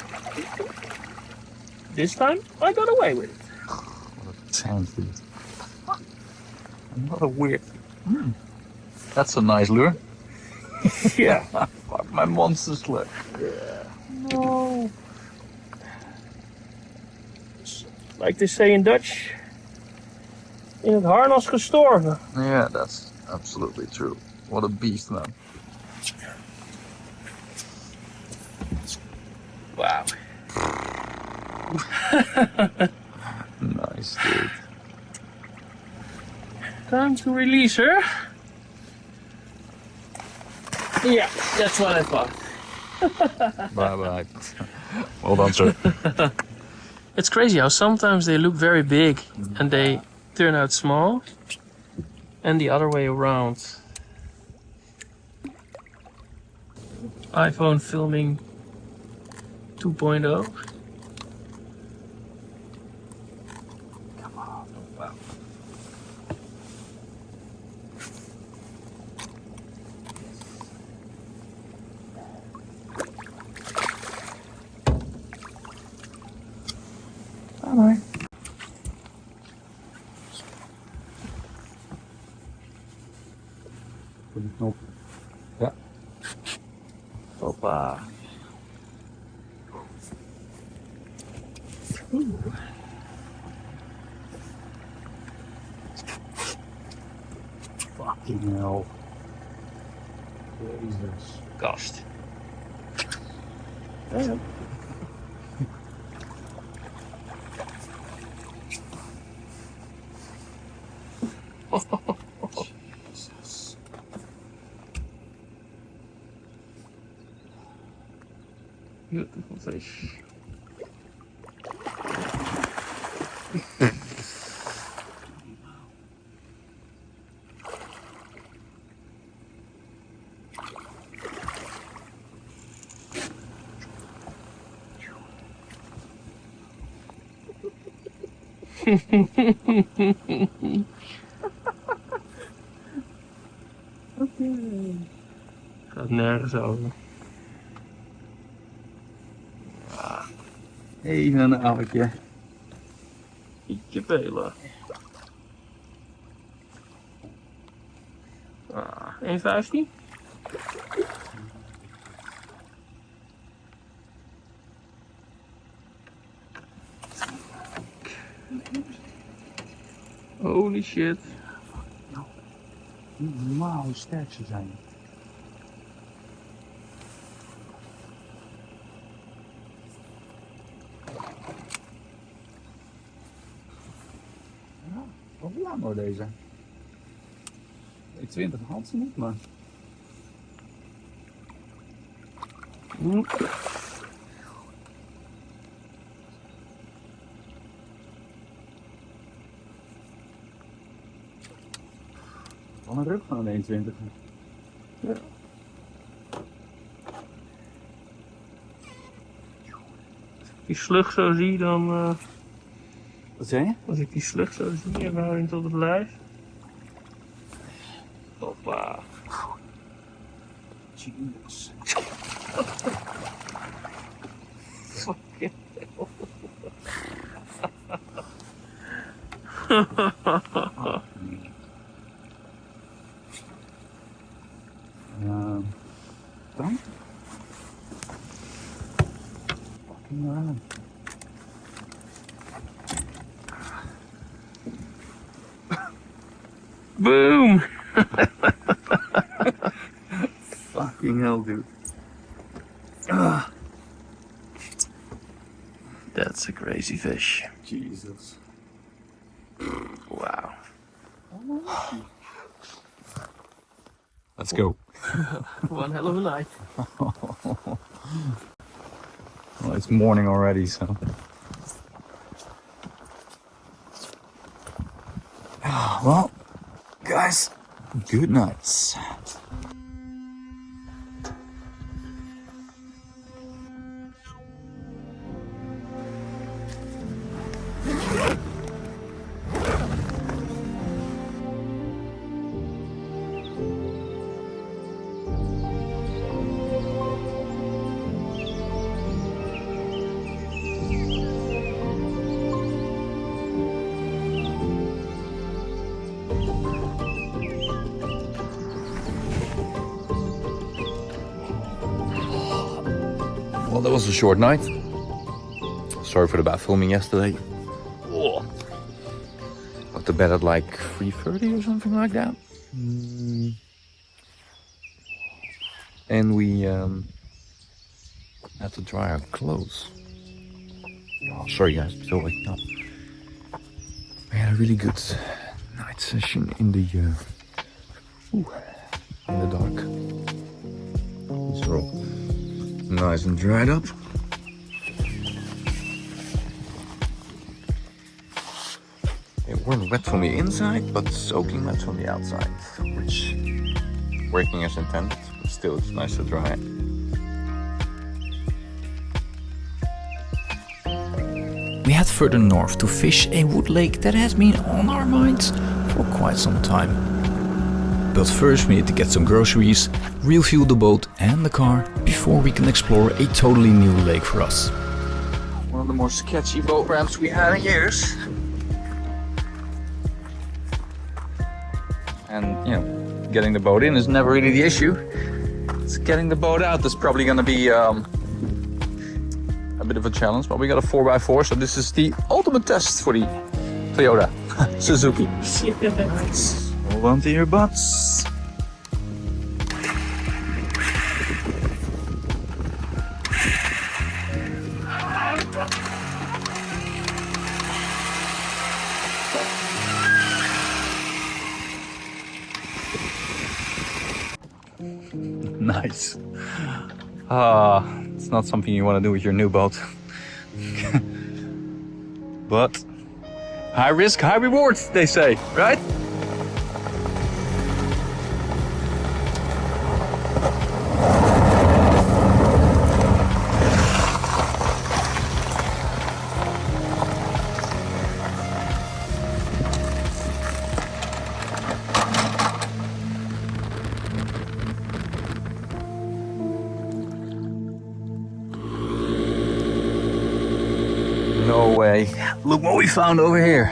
This time I got away with it. What a tank, dude. Another weird. That's a nice lure. Yeah. Fuck my monster's lure. No. Like they say in Dutch, in het harnas gestorven. Yeah, that's absolutely true. What a beast, man. Wow. Nice, dude. Time to release her. Yeah, that's what I thought. Bye bye. Well done, sir. It's crazy how sometimes they look very big and they turn out small, and the other way around. iPhone filming 2.0. Come on. Wow. Bye. Goede knop. Ja. Hoppa. Fucking hell. Jesus. Kast. Jesus. Beautiful fish. Gaat nergens over. Even een ouwtje. Ietsje velen. 1,15? Holy shit. Niet normaal hoe sterk ze zijn. Ja, wat lang hoor deze. 20 Hansen niet, maar. Van een ruk van een 21. Ja. Als ik die slug zo zie, dan. Wat zei je? Als ik die slug zo zie en we houden hem tot het lijf. Hoppa. Jeez. Fucking Dan? Fucking around. boom! Fucking hell, dude. That's a crazy fish. Jesus. Wow. Let's go. One hell of a night. Well, it's morning already, so. Well, guys, good night. that was a short night. Sorry for the bad filming yesterday. Oh. Went to bed at like 3:30 or something like that. And we had to dry our clothes. Oh, sorry guys, I'm still waking up. We had a really good night session in the dark. These are all nice and dried up. They weren't wet from the inside, but soaking wet from the outside, which working as intended, but still it's nice to dry it. We head further north to fish a wood lake that has been on our minds for quite some time. But first we need to get some groceries, refuel the boat and the car before we can explore a totally new lake for us. One of the more sketchy boat ramps we had in years. And, you know, getting the boat in is never really the issue. It's getting the boat out that's probably going to be a bit of a challenge, but we got a 4x4, so this is the ultimate test for the Toyota Suzuki. Nice. Hold on to your butts. Nice. It's not something you want to do with your new boat. But high risk, high rewards, they say, right? No way. Look what we found over here.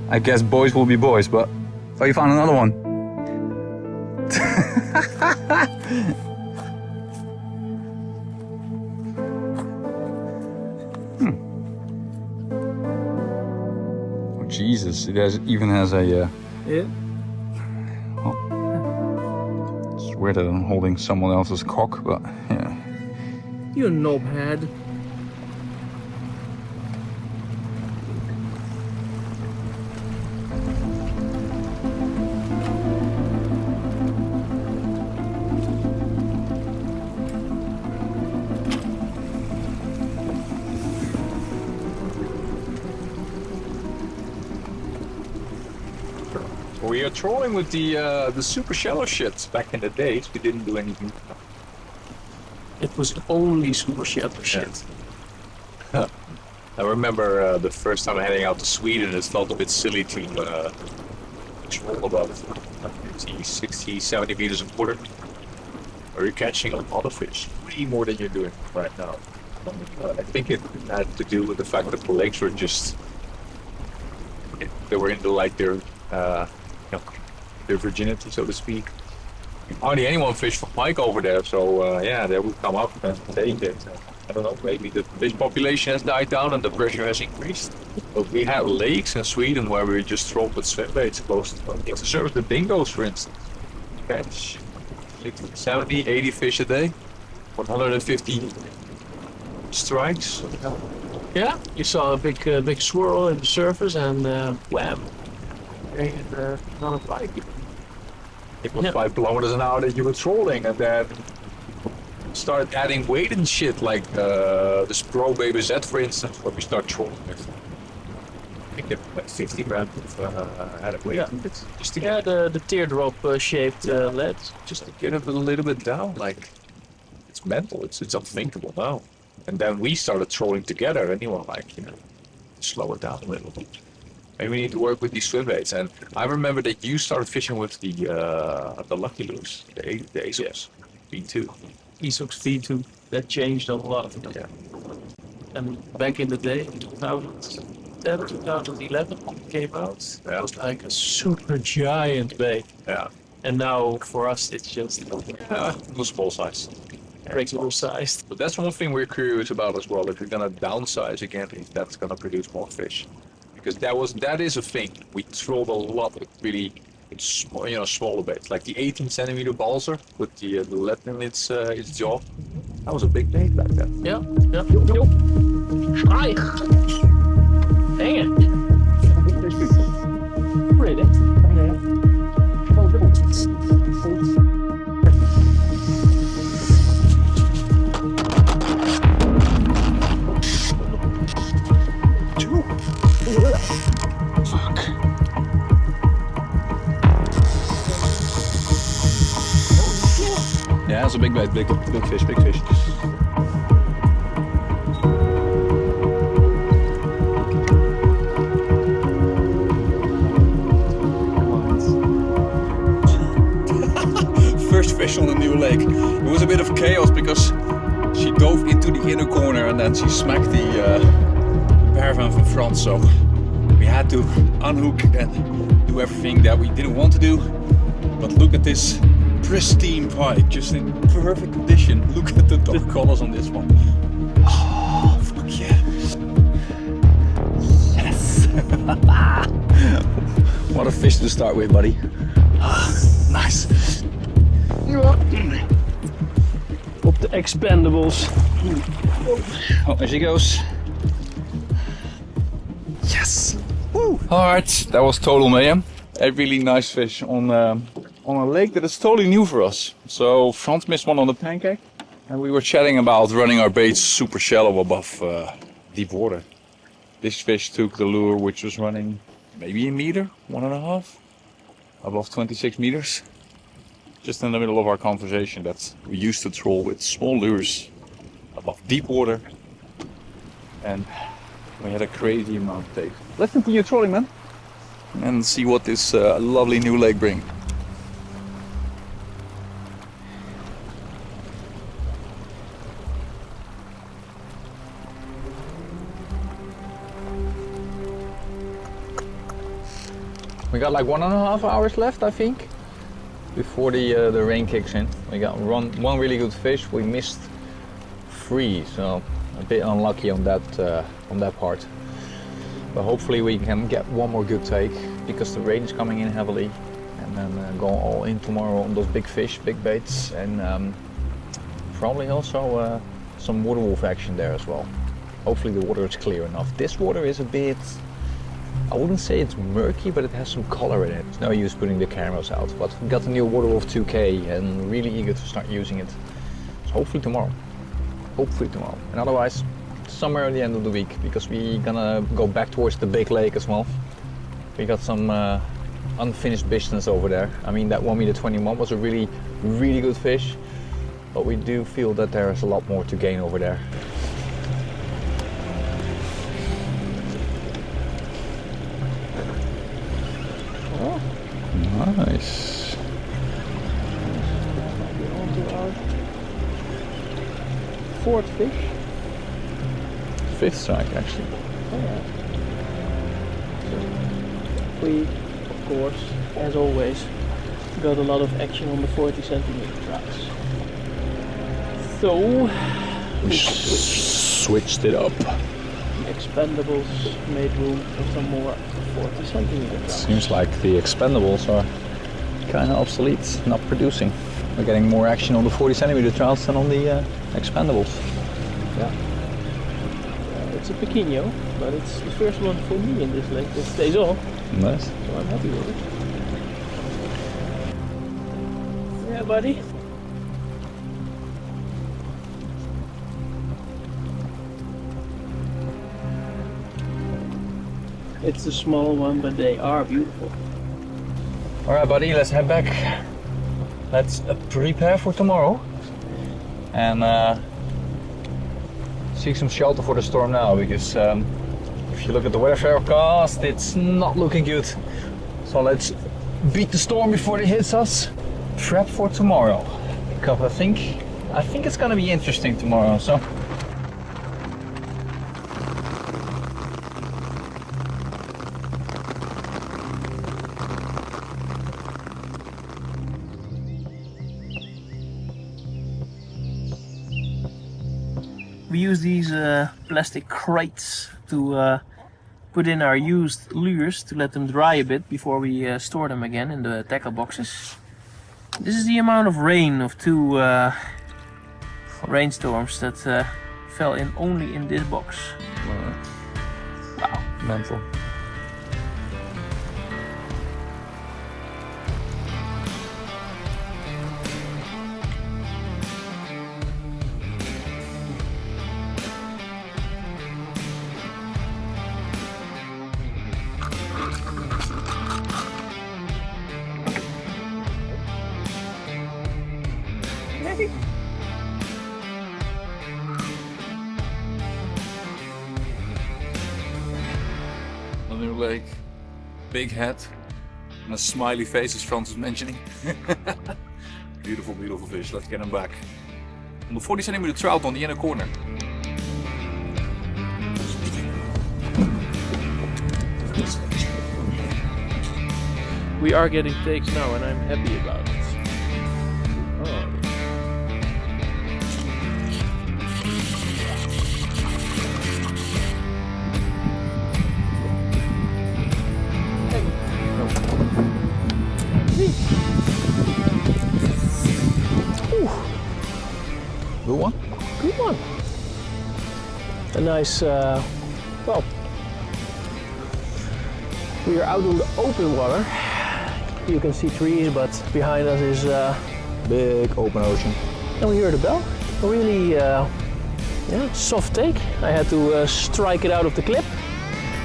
I guess boys will be boys, but oh, you found another one. Oh, Jesus, it even has a... Yeah. Well, it's weird that I'm holding someone else's cock, but yeah. You knobhead. We are trolling with the super shallow shit. Back in the days, we didn't do anything. It was only super shallow shit. I remember the first time heading out to Sweden, it felt a bit silly to troll about 50, 60, 70 meters of water. Where you're catching a lot of fish, way more than you're doing right now. I think it had to do with the fact that the lakes were just, they were into like their virginity, so to speak. Hardly anyone fished for pike over there, so yeah, they would come up and take it. I don't know, maybe the fish population has died down and the pressure has increased. But we had lakes in Sweden where we just trolled with swim baits close to service the dingoes, for instance. Catch 70, 80 fish a day, 150 strikes. Yeah, you saw a big swirl in the surface and wham, and another pike. It was 5 kilometers an hour that you were trolling, and then start adding weight and shit, like this Pro Baby Z, for instance, where we start trolling with. I think like 50 grams of added weight. Yeah, Just to yeah, the teardrop shaped lead. just to get it a little bit down, like it's mental, it's unthinkable now. And then we started trolling together, and you were like, slow it down a little bit. Maybe we need to work with these swim baits. And I remember that you started fishing with the Lucky Loose, the ASOS V2. Esox V2, that changed a lot. Yeah. And back in the day, 2010, 2011, it came out. Yeah. It was like a super giant bait. Yeah. And now for us it's just The small size. regular sized. But that's one thing we're curious about as well. If you're gonna downsize again, if that's gonna produce more fish, because that is a thing. We trolled a lot with really small, smaller baits, like the 18 cm balser with the lead in its jaw. That was a big bait back then. Yeah, yeah. Yo. Strike! Dang it. Really? Yeah, that's a big bait, big fish, big fish. First fish on the new lake. It was a bit of chaos because she dove into the inner corner and then she smacked the Värmland from Frans. So we had to unhook and do everything that we didn't want to do. But look at this pristine pike, just in perfect condition. Look at the dark colors on this one. Oh, fuck yeah. Yes. What a fish to start with, buddy. Nice. Op de expendables. Oh, there she goes. Yes. Woo. All right, that was total mayhem. A really nice fish on a lake that is totally new for us. So Frans missed one on the pancake, and we were chatting about running our baits super shallow above deep water. This fish took the lure, which was running maybe a meter, 1.5, above 26 meters. Just in the middle of our conversation that we used to troll with small lures above deep water, and we had a crazy amount to take. Let's continue trolling, man, and see what this lovely new lake brings. We got like 1.5 hours left, I think, before the rain kicks in. We got one really good fish. We missed 3, so a bit unlucky on that part. But hopefully we can get one more good take because the rain is coming in heavily, and then go all in tomorrow on those big fish, big baits, and probably also some water wolf action there as well. Hopefully the water is clear enough. This water is a bit, I wouldn't say it's murky, but it has some color in it. It's no use putting the cameras out, but we got the new Water Wolf 2K and really eager to start using it. So hopefully tomorrow. And otherwise, somewhere at the end of the week, because we're gonna go back towards the big lake as well. We got some unfinished business over there. I mean, that 1.21 meter was a really, really good fish, but we do feel that there is a lot more to gain over there. Nice. On to our 4th fish. 5th strike, actually. Oh, yeah. So we, of course, as always, got a lot of action on the 40 centimeter trouts. So We switched it up. Expendables made room for some more 40 centimeter trouts. Seems like the expendables are kind of obsolete, not producing. We're getting more action on the 40 centimeter trouts than on the expendables. Yeah. It's a pequeño, but it's the first one for me in this lake that stays on, Nice. so I'm happy with it. Yeah, buddy. It's a small one, but they are beautiful. All right, buddy, let's head back. Let's prepare for tomorrow and seek some shelter for the storm now, because if you look at the weather forecast, it's not looking good. So let's beat the storm before it hits us. Prep for tomorrow, because I think it's gonna be interesting tomorrow. So. We use these plastic crates to put in our used lures to let them dry a bit before we store them again in the tackle boxes. This is the amount of rain of 2 rainstorms that fell in only in this box. Wow. Mental. A new lake, big head, and a smiley face as Frans was mentioning. Beautiful, beautiful fish. Let's get him back. On the 40cm trout on the inner corner. We are getting takes now and I'm happy about it. Oh. Good one? Good one. A nice, well, we are out on the open water. You can see trees, but behind us is Big open ocean. and we hear the bell. A really, yeah, soft take. I had to strike it out of the clip.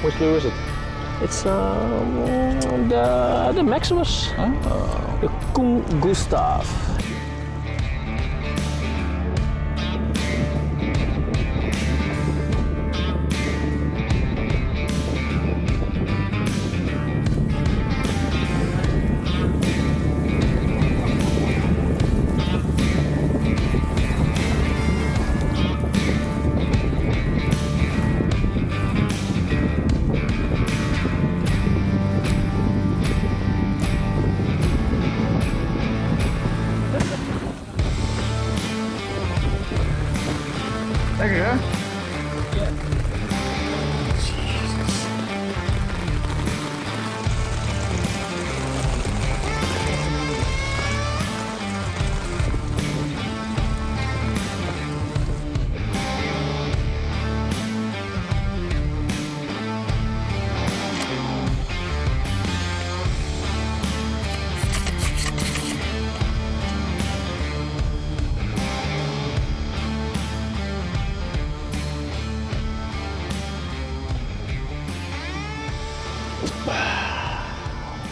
Which lure is it? It's the Maximus, the Kung Gustav. There you go.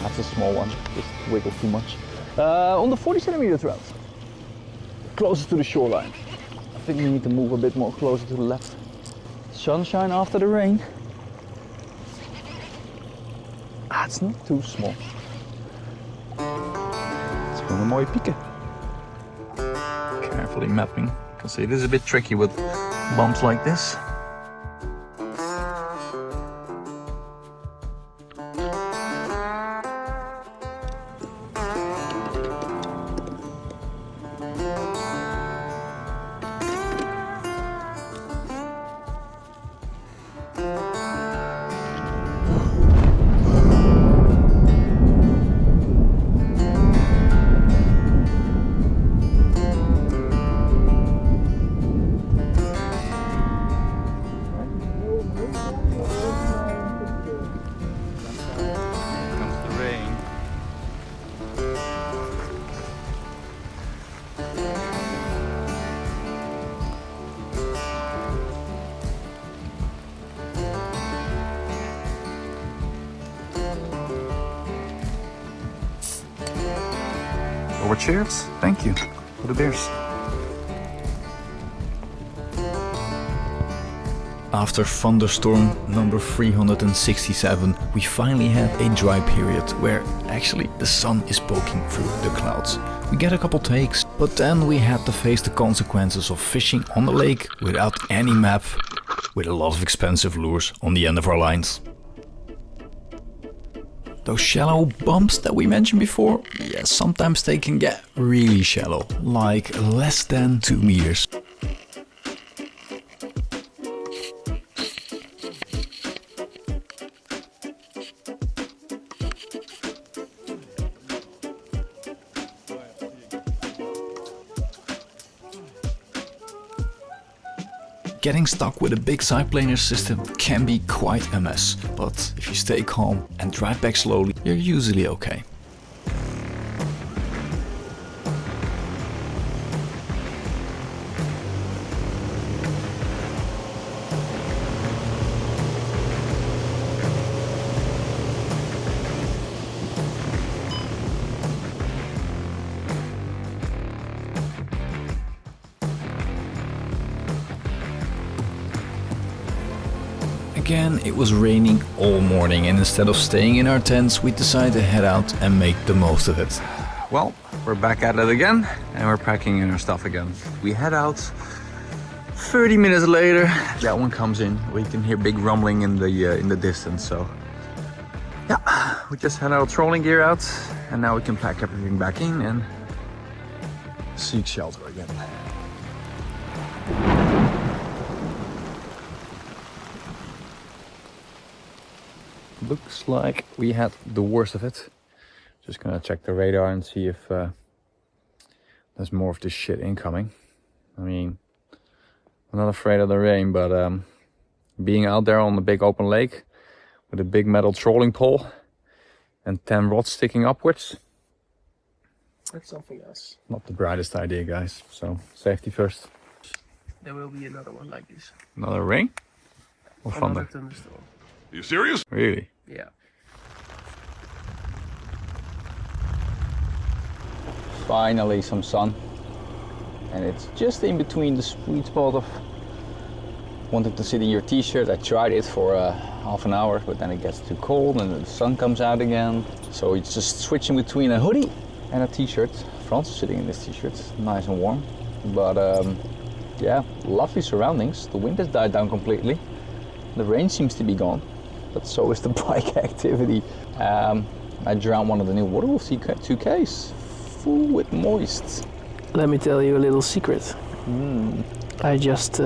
That's a small one, just wiggle too much. On the 40cm trout, closest to the shoreline. I think we need to move a bit more closer to the left. Sunshine after the rain. Ah, it's not too small. It's gewoon een mooie pieken. Carefully mapping. You can see this is a bit tricky with bumps like this. Over cheers. Thank you for the beers. After thunderstorm number 367, we finally have a dry period where actually the sun is poking through the clouds. We get a couple takes, but then we had to face the consequences of fishing on the lake without any map, with a lot of expensive lures on the end of our lines. Those shallow bumps that we mentioned before, yeah, sometimes they can get really shallow, like less than 2 meters. Getting stuck with a big side planer system can be quite a mess, but if you stay calm and drive back slowly, you're usually okay. Again, it was raining all morning, and instead of staying in our tents, we decided to head out and make the most of it. Well, we're back at it again, and we're packing in our stuff again. We head out. 30 minutes later, that one comes in. We can hear big rumbling in the distance. So, yeah, we just had our trolling gear out, and now we can pack everything back in and seek shelter again. Looks like we had the worst of it. Just gonna check the radar and see if there's more of this shit incoming. I mean, I'm not afraid of the rain, but being out there on the big open lake with a big metal trolling pole and 10 rods sticking upwards, That's something else. not the brightest idea, guys. So safety first. There will be another one like this. Another rain or Another thunder? thunderstorm. You serious? Really? Yeah. Finally some sun, and it's just in between the sweet spot of wanting to sit in your t-shirt. I tried it for half an hour, but then it gets too cold and the sun comes out again. So it's just switching between a hoodie and a t-shirt. Frans is sitting in this t-shirt, nice and warm. But yeah, lovely surroundings. The wind has died down completely. The rain seems to be gone, but so is the bike activity. I drowned one of the new Waterwolf 2Ks, full with moist. Let me tell you a little secret. I just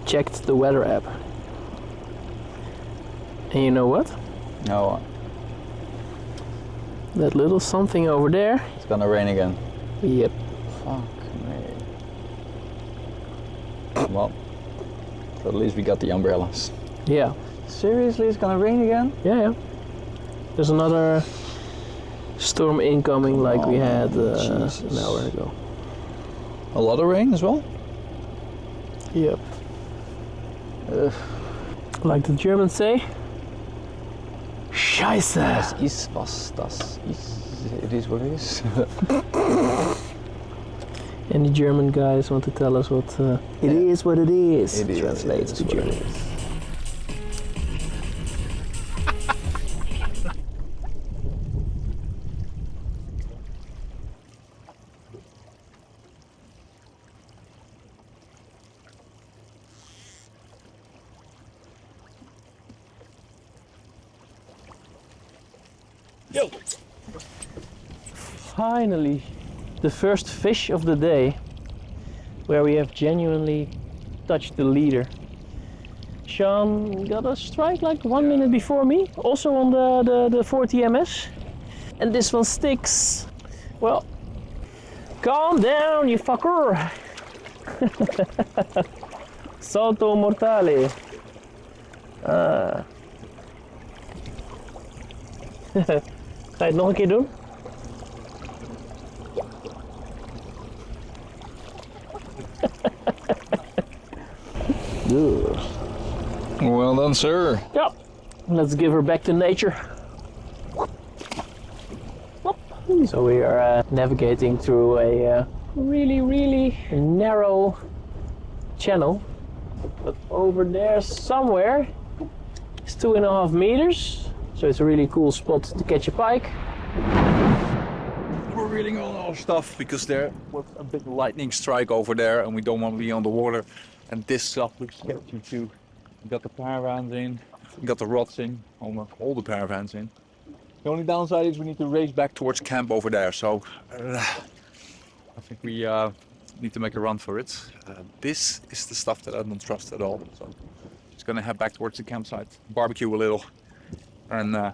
checked the weather app. And you know what? No, That little something over there. it's gonna rain again. Yep. Fuck me. Well, at least we got the umbrellas. Yeah. Seriously, it's gonna rain again? Yeah. There's another storm incoming like we had Jesus. an hour ago. A lot of rain as well? Yep. Like the Germans say, Scheiße. Das ist, was das ist. It is what it is. And the German guys want to tell us what it is what it is. It is, Translates it is to what it German. is. Finally, the first fish of the day where we have genuinely touched the leader. Sean got a strike like 1 minute before me, also on the 40 ms. And this one sticks. Well, calm down, you fucker. Salto mortale. Ga je het nog een keer doen? Well done, sir. Yeah. Let's give her back to nature. So we are navigating through a really narrow channel. But over there somewhere is 2.5 meters. So it's a really cool spot to catch a pike. We're reading all our stuff because there was a big lightning strike over there and we don't want to be on the water. And this stuff looks sketchy too. We got the paravans in, we got the rods in, almost all the paravans in. The only downside is we need to race back towards camp over there. So I think we need to make a run for it. This is the stuff that I don't trust at all. So just gonna head back towards the campsite, barbecue a little, and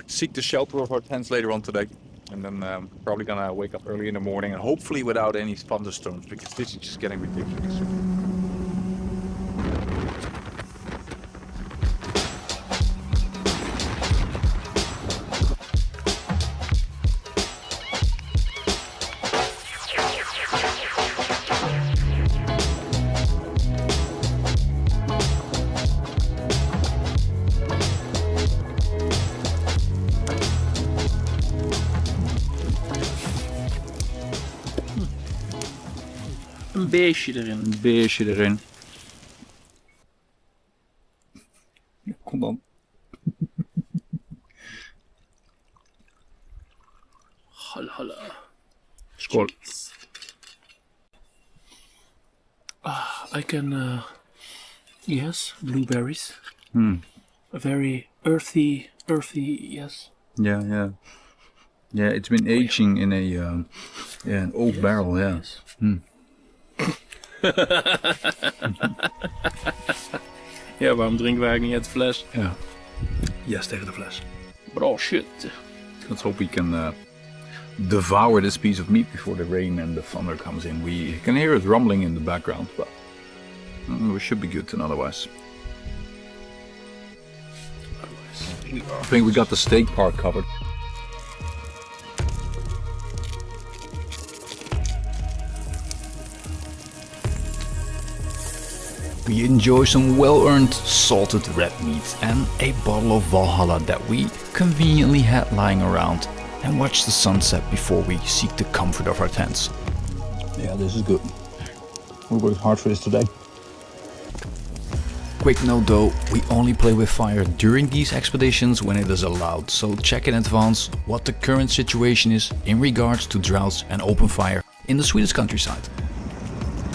seek the shelter of our tents later on today. And then probably gonna wake up early in the morning and hopefully without any thunderstorms because this is just getting ridiculous. beestje erin. Een beestje erin. Ja, kom dan. Hallo. Skål. I can, yes, blueberries. A very earthy, yes. Yeah. Yeah, it's been aging in an oak barrel, yeah. Ja, waarom drinken we eigenlijk niet uit de fles? Ja. Yes, tegen de fles. Bro, shit. Let's hope we can devour this piece of meat before the rain and the thunder comes in. We can hear it rumbling in the background, but we should be good then otherwise. I think we got the steak part covered. We enjoy some well-earned salted red meat and a bottle of Valhalla that we conveniently had lying around, and watch the sunset before we seek the comfort of our tents. Yeah, this is good. We worked hard for this today. Quick note though, we only play with fire during these expeditions when it is allowed, so check in advance what the current situation is in regards to droughts and open fire in the Swedish countryside.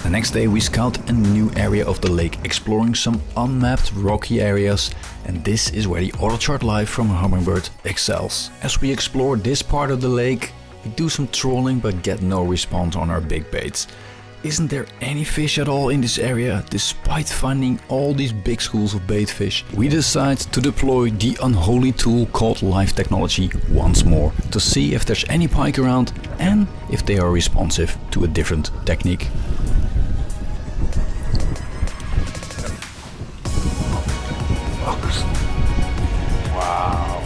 The next day we scout a new area of the lake, exploring some unmapped rocky areas, and this is where the AutoChart Live from Hummingbird excels. As we explore this part of the lake, we do some trolling but get no response on our big baits. Isn't there any fish at all in this area, despite finding all these big schools of bait fish? We decide to deploy the unholy tool called live technology once more, to see if there's any pike around and if they are responsive to a different technique. Wow.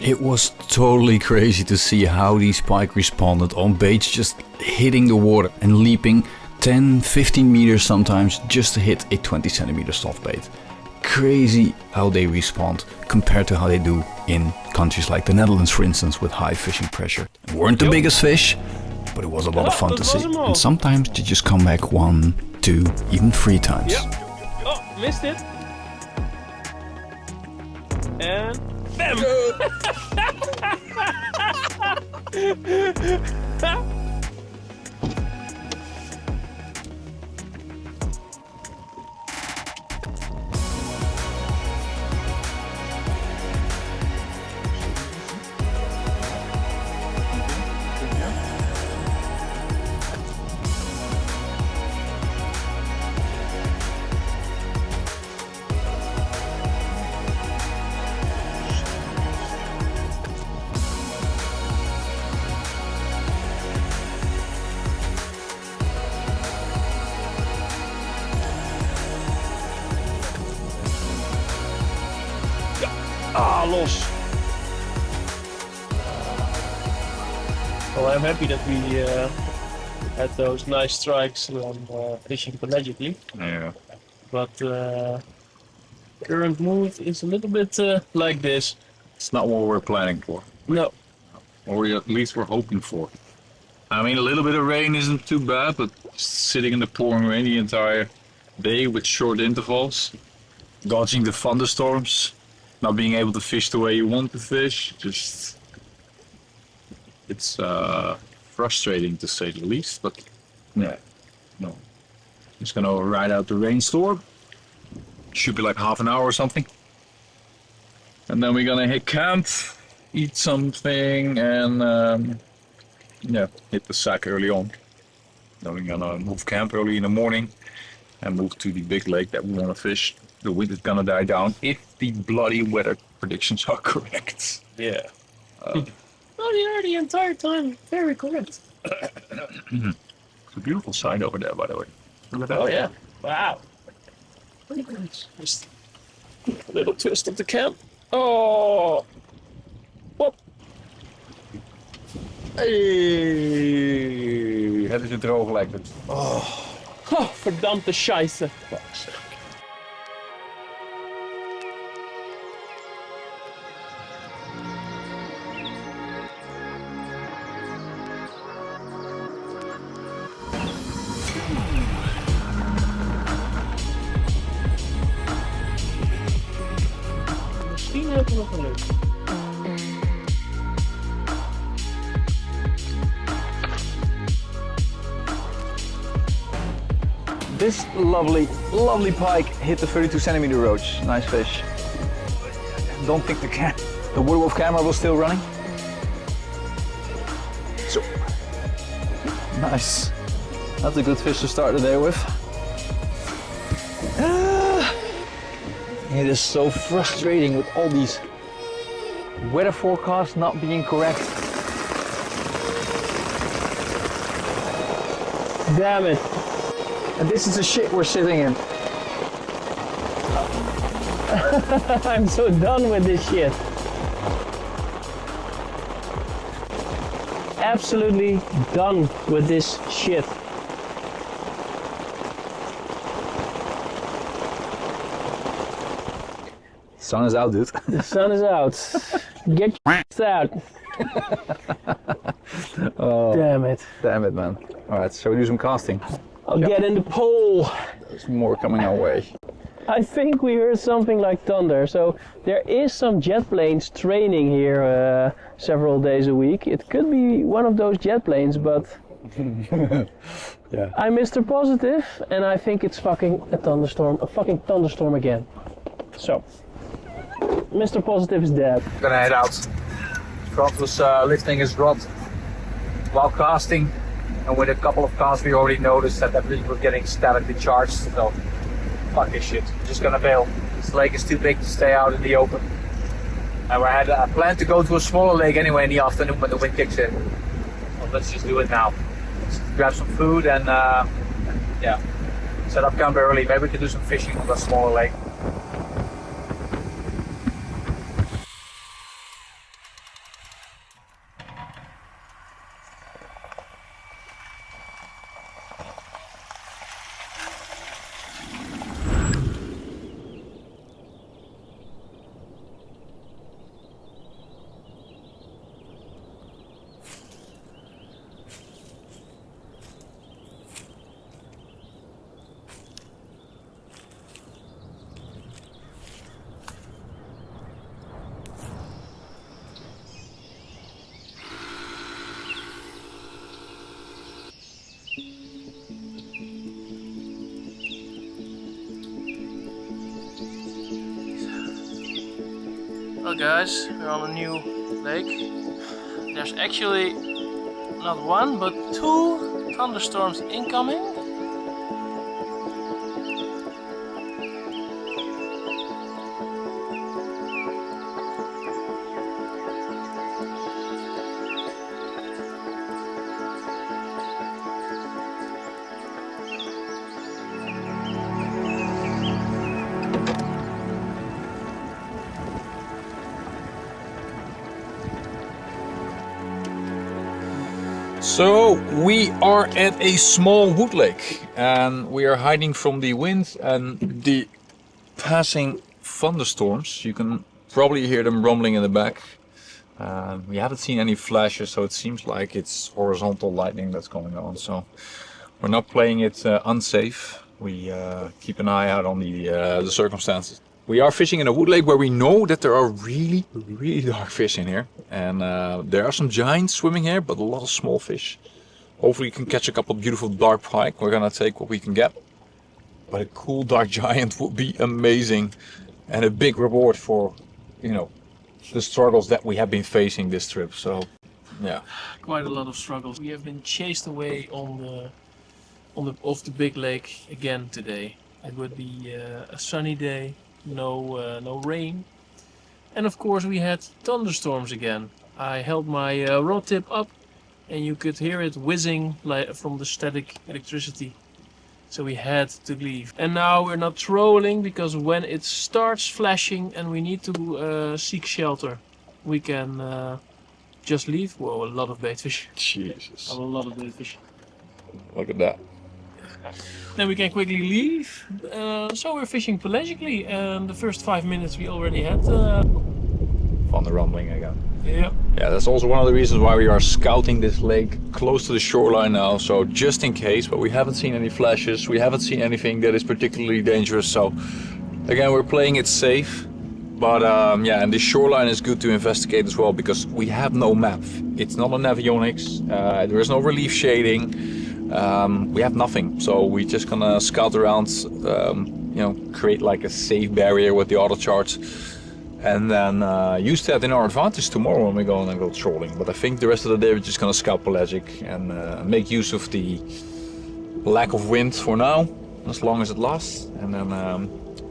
It was totally crazy to see how these pike responded on baits just hitting the water and leaping 10-15 meters sometimes just to hit a 20 centimeter soft bait. Crazy how they respond compared to how they do in countries like the Netherlands, for instance, with high fishing pressure. Weren't the biggest fish, but it was a lot of fun to see. And sometimes they just come back 1, 2, even 3 times. Oh, missed it. And bam! Ah, los. Well, I'm happy that we had those nice strikes when fishing pelagically. Yeah. But current mood is a little bit like this. It's not what we're planning for. No. Or at least we're hoping for. I mean, a little bit of rain isn't too bad, but sitting in the pouring rain the entire day with short intervals, dodging the thunderstorms, not being able to fish the way you want to fish, just it's frustrating to say the least. But yeah, no, just gonna ride out the rainstorm. Should be like half an hour or something, and then we're gonna hit camp, eat something, and yeah, hit the sack early on. Then we're gonna move camp early in the morning and move to the big lake that we wanna fish. The wind is gonna die down if the bloody weather predictions are correct. Yeah. Oh, you are the entire time very correct. It's a beautiful sight over there, by the way. Look at that. Oh yeah. Wow. Just a little twist of the cam. Oh. Whoop. Hey, het is het droog lijkt het. Oh, verdammte scheisse. Misschien hebben we nog een leuk. This lovely pike hit the 32cm roach. Nice fish. Don't think the Woodwolf camera was still running. So nice. That's a good fish to start the day with. It is so frustrating with all these weather forecasts not being correct. Damn it. And this is the shit we're sitting in. I'm so done with this shit. Absolutely done with this shit. Sun is out, dude. The sun is out. Get your out. Oh, Damn it. damn it, man. All right, so we do some casting. I'll get in the pole. There's more coming our way. I think we heard something like thunder. So there is some jet planes training here several days a week. It could be one of those jet planes, but Yeah. I'm Mr. Positive and I think it's fucking a thunderstorm again. So, Mr. Positive is dead. I'm gonna head out. Frans was lifting his rod while casting, and with a couple of casts we already noticed that rig was getting statically charged, so fuck this shit. I'm just gonna bail. This lake is too big to stay out in the open. And we had planned to go to a smaller lake anyway in the afternoon when the wind kicks in. Well, let's just do it now. Let's grab some food and yeah, set up camp early. Maybe we can do some fishing on that smaller lake. Well guys, we're on a new lake. There's actually not one but two thunderstorms incoming. So we are at a small wood lake and we are hiding from the wind and the passing thunderstorms. You can probably hear them rumbling in the back. We haven't seen any flashes, so it seems like it's horizontal lightning that's going on. So we're not playing it unsafe. We keep an eye out on the circumstances. We are fishing in a wood lake where we know that there are really dark fish in here. And there are some giants swimming here, but a lot of small fish. Hopefully we can catch a couple of beautiful dark pike. We're gonna take what we can get. But a cool dark giant would be amazing. And a big reward for, you know, the struggles that we have been facing this trip. So, yeah. Quite a lot of struggles. We have been chased away off the big lake again today. It would be a sunny day. No rain, And of course we had thunderstorms again. I held my rod tip up and you could hear it whizzing like from the static electricity. So we had to leave. And now we're not trolling because when it starts flashing and we need to seek shelter, we can just leave. Whoa, a lot of baitfish. Jesus. A lot of baitfish. Look at that. Then we can quickly leave. So we're fishing pelagically, and the first 5 minutes we already had. On the rumbling again. Yeah. Yeah, that's also one of the reasons why we are scouting this lake close to the shoreline now, so just in case, but we haven't seen any flashes, we haven't seen anything that is particularly dangerous, so again, we're playing it safe, but yeah, and the shoreline is good to investigate as well, because we have no map. It's not an avionics, there is no relief shading, we have nothing, so we're just gonna scout around, you know, create like a safe barrier with the auto charts. And then use that in our advantage tomorrow when we go and go trolling. But I think the rest of the day we're just gonna scout pelagic and make use of the lack of wind for now, as long as it lasts. And then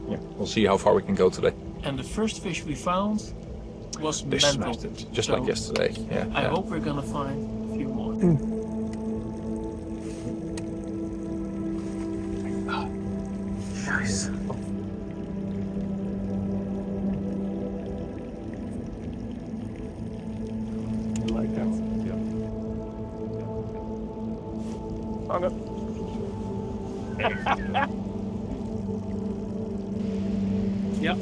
yeah, we'll see how far we can go today. And the first fish we found was They mental. smashed it, just So like yesterday. Yeah. I yeah. hope we're gonna find a few more. Nice. Like that. Yeah. Okay. Ja.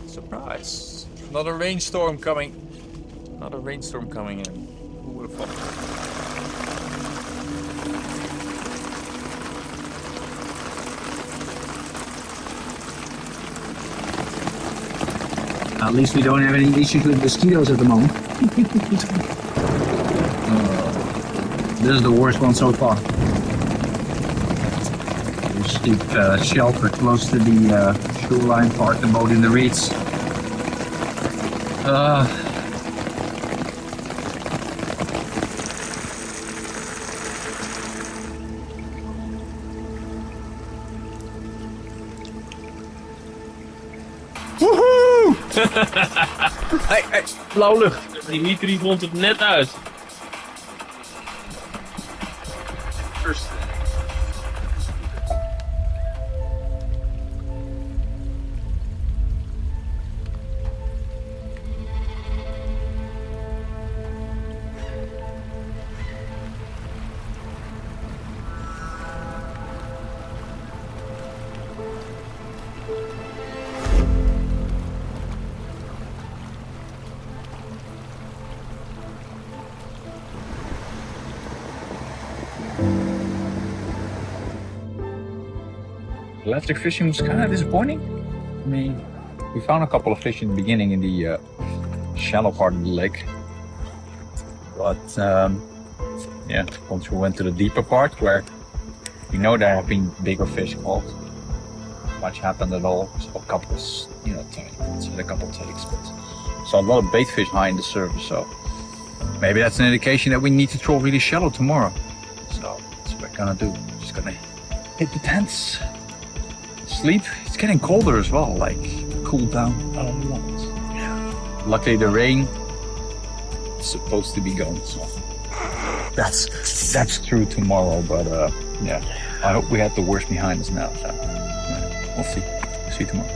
Surprise! Another rainstorm coming. Another rainstorm coming in. Who would have thought? At least we don't have any issues with mosquitoes at the moment. This is the worst one so far. We seek shelter close to the shoreline, park the boat in the reeds. Blauw lucht. Dimitri vond het net uit. Electric fishing was kind of disappointing. I mean, we found a couple of fish in the beginning in the shallow part of the lake. But yeah, once we went to the deeper part where we know there have been bigger fish caught, much happened at all. So a couple, you know, a couple takes, but saw a lot of bait fish high in the surface. So maybe that's an indication that we need to troll really shallow tomorrow. So that's what we're gonna do. Just gonna hit the tents. Sleep. It's getting colder as well, like cool down a lot. Yeah. Luckily the rain is supposed to be gone, so that's true tomorrow, but yeah, I hope we had the worst behind us now, so yeah, we'll see. See you tomorrow.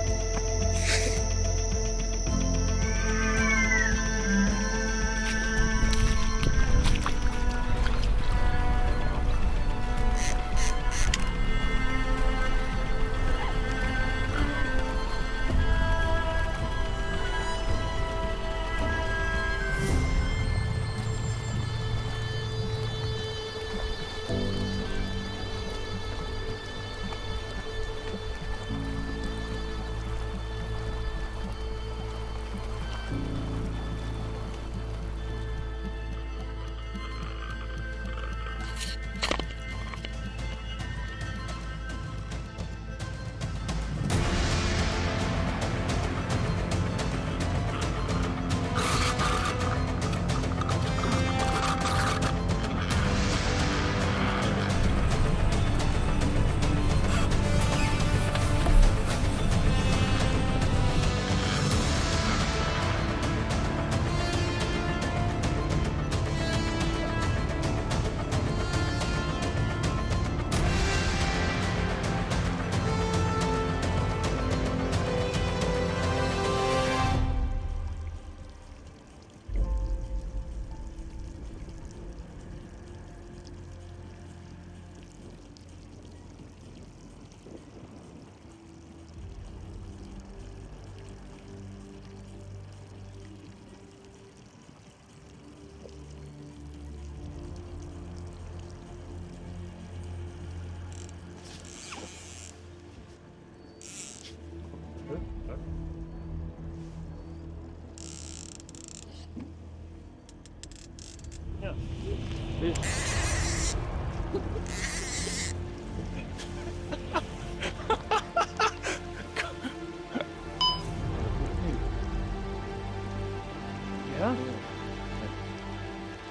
Ja?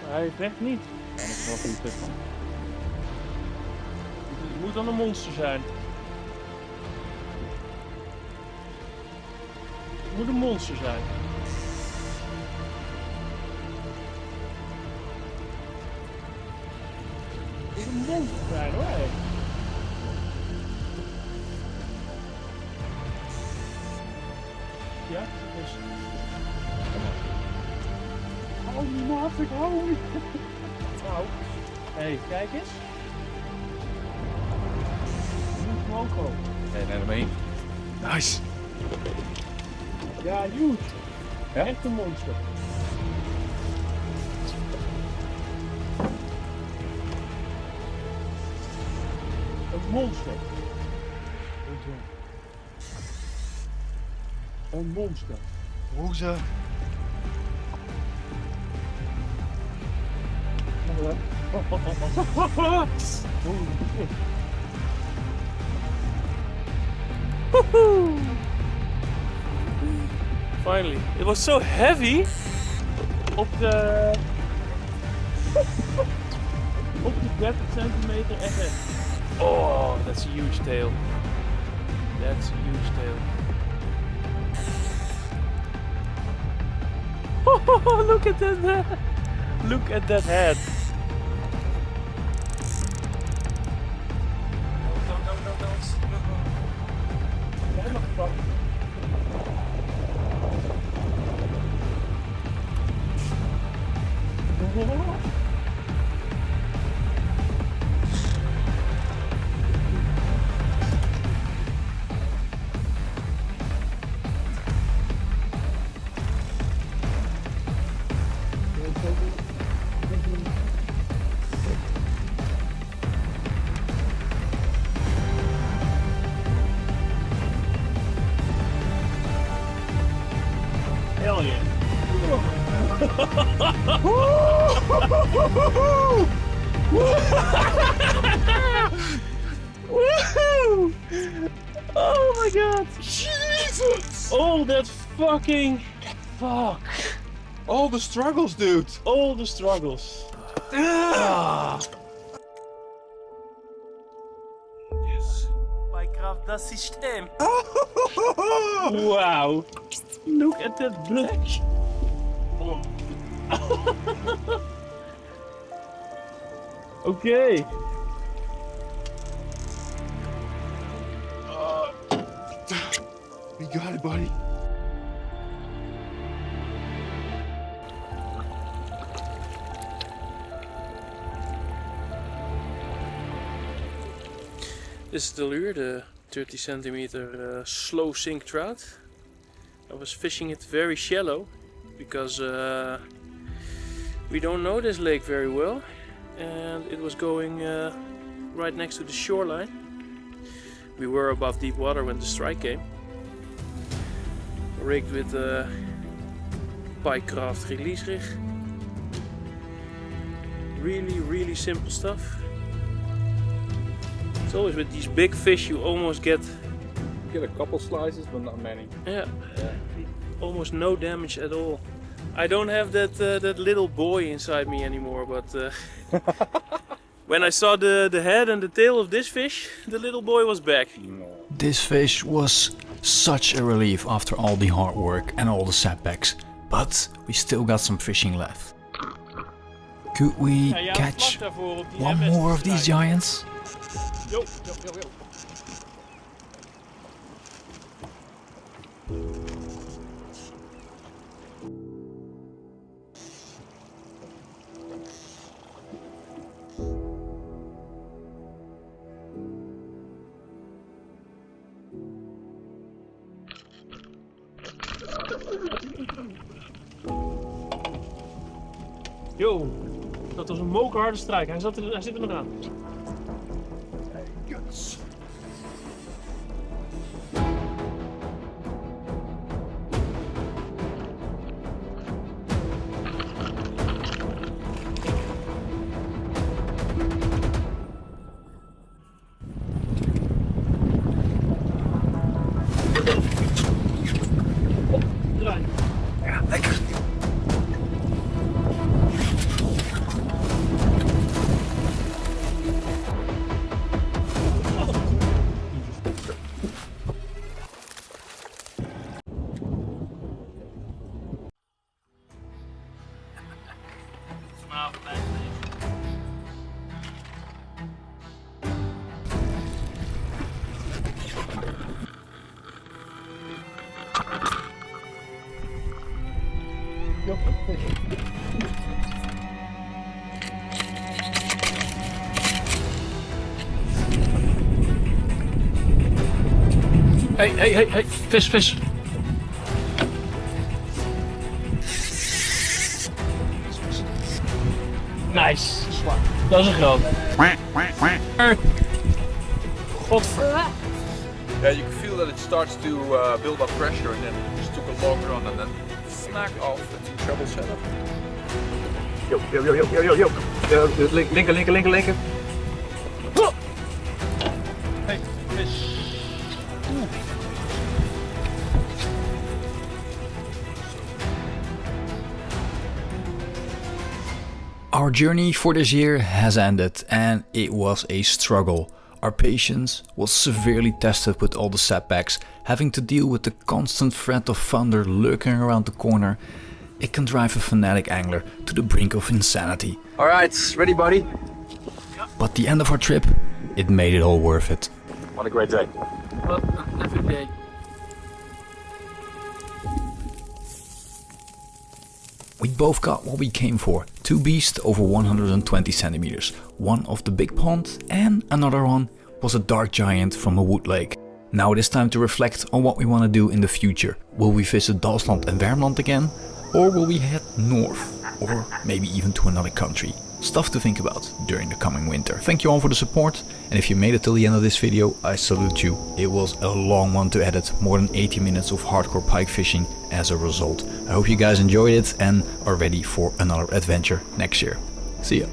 Hij vecht niet. Het moet dan een monster zijn. Het moet een monster zijn. Het moet een monster zijn hoor. Hey. Ja, dus. Hou niet maar, ik hou niet. Nou, hé, kijk eens. Huge Moco. En eromheen. Nice. Ja, huge. Ja? Echt een monster. Een monster. Een monster. Hoezo? Finally, it was so heavy. Op de 30 centimeter echt. Oh, that's a huge tail. That's a huge tail. Oh, look at that! Look at that head. Hell yeah. Woohoo! Oh my god! Jesus! All that fucking fuck! All the struggles, dude. All the struggles. Yes. Bij kracht dat systeem. Wow! Look at that black. Oh. Okay. You got it, buddy. This is the lure, the 30 centimeter slow sink trout. I was fishing it very shallow because we don't know this lake very well, and it was going right next to the shoreline. We were above deep water when the strike came. Rigged with a pike craft release rig. Really simple stuff. It's always with these big fish you almost get Get a couple slices, but not many. yeah. Almost no damage at all. I don't have that little boy inside me anymore, but when I saw the head and the tail of this fish, the little boy was back. This fish was such a relief after all the hard work and all the setbacks, but we still got some fishing left. Could we catch one more of these giants? Yo. Yo, dat was een mokerharde strijk. Hij zit er nog aan. Hey, vis. Nice. Dat is een groot. Godver. Yeah, you can feel that it starts to build up pressure, and then it just took a long run, and then smack off into treble setup. Yo. Linker. Hey, vis. Our journey for this year has ended and it was a struggle. Our patience was severely tested with all the setbacks, having to deal with the constant threat of thunder lurking around the corner. It can drive a fanatic angler to the brink of insanity. Alright, ready buddy? But the end of our trip, it made it all worth it. What a great day. Well, every day. We both got what we came for. 2 beasts over 120 centimeters. One of the big pond and another one was a dark giant from a wood lake. Now it is time to reflect on what we want to do in the future. Will we visit Dalsland and Värmland again? Or will we head north? Or maybe even to another country? Stuff to think about during the coming winter. Thank you all for the support, and if you made it till the end of this video, I salute you. It was a long one to edit, more than 80 minutes of hardcore pike fishing as a result. I hope you guys enjoyed it and are ready for another adventure next year. See ya.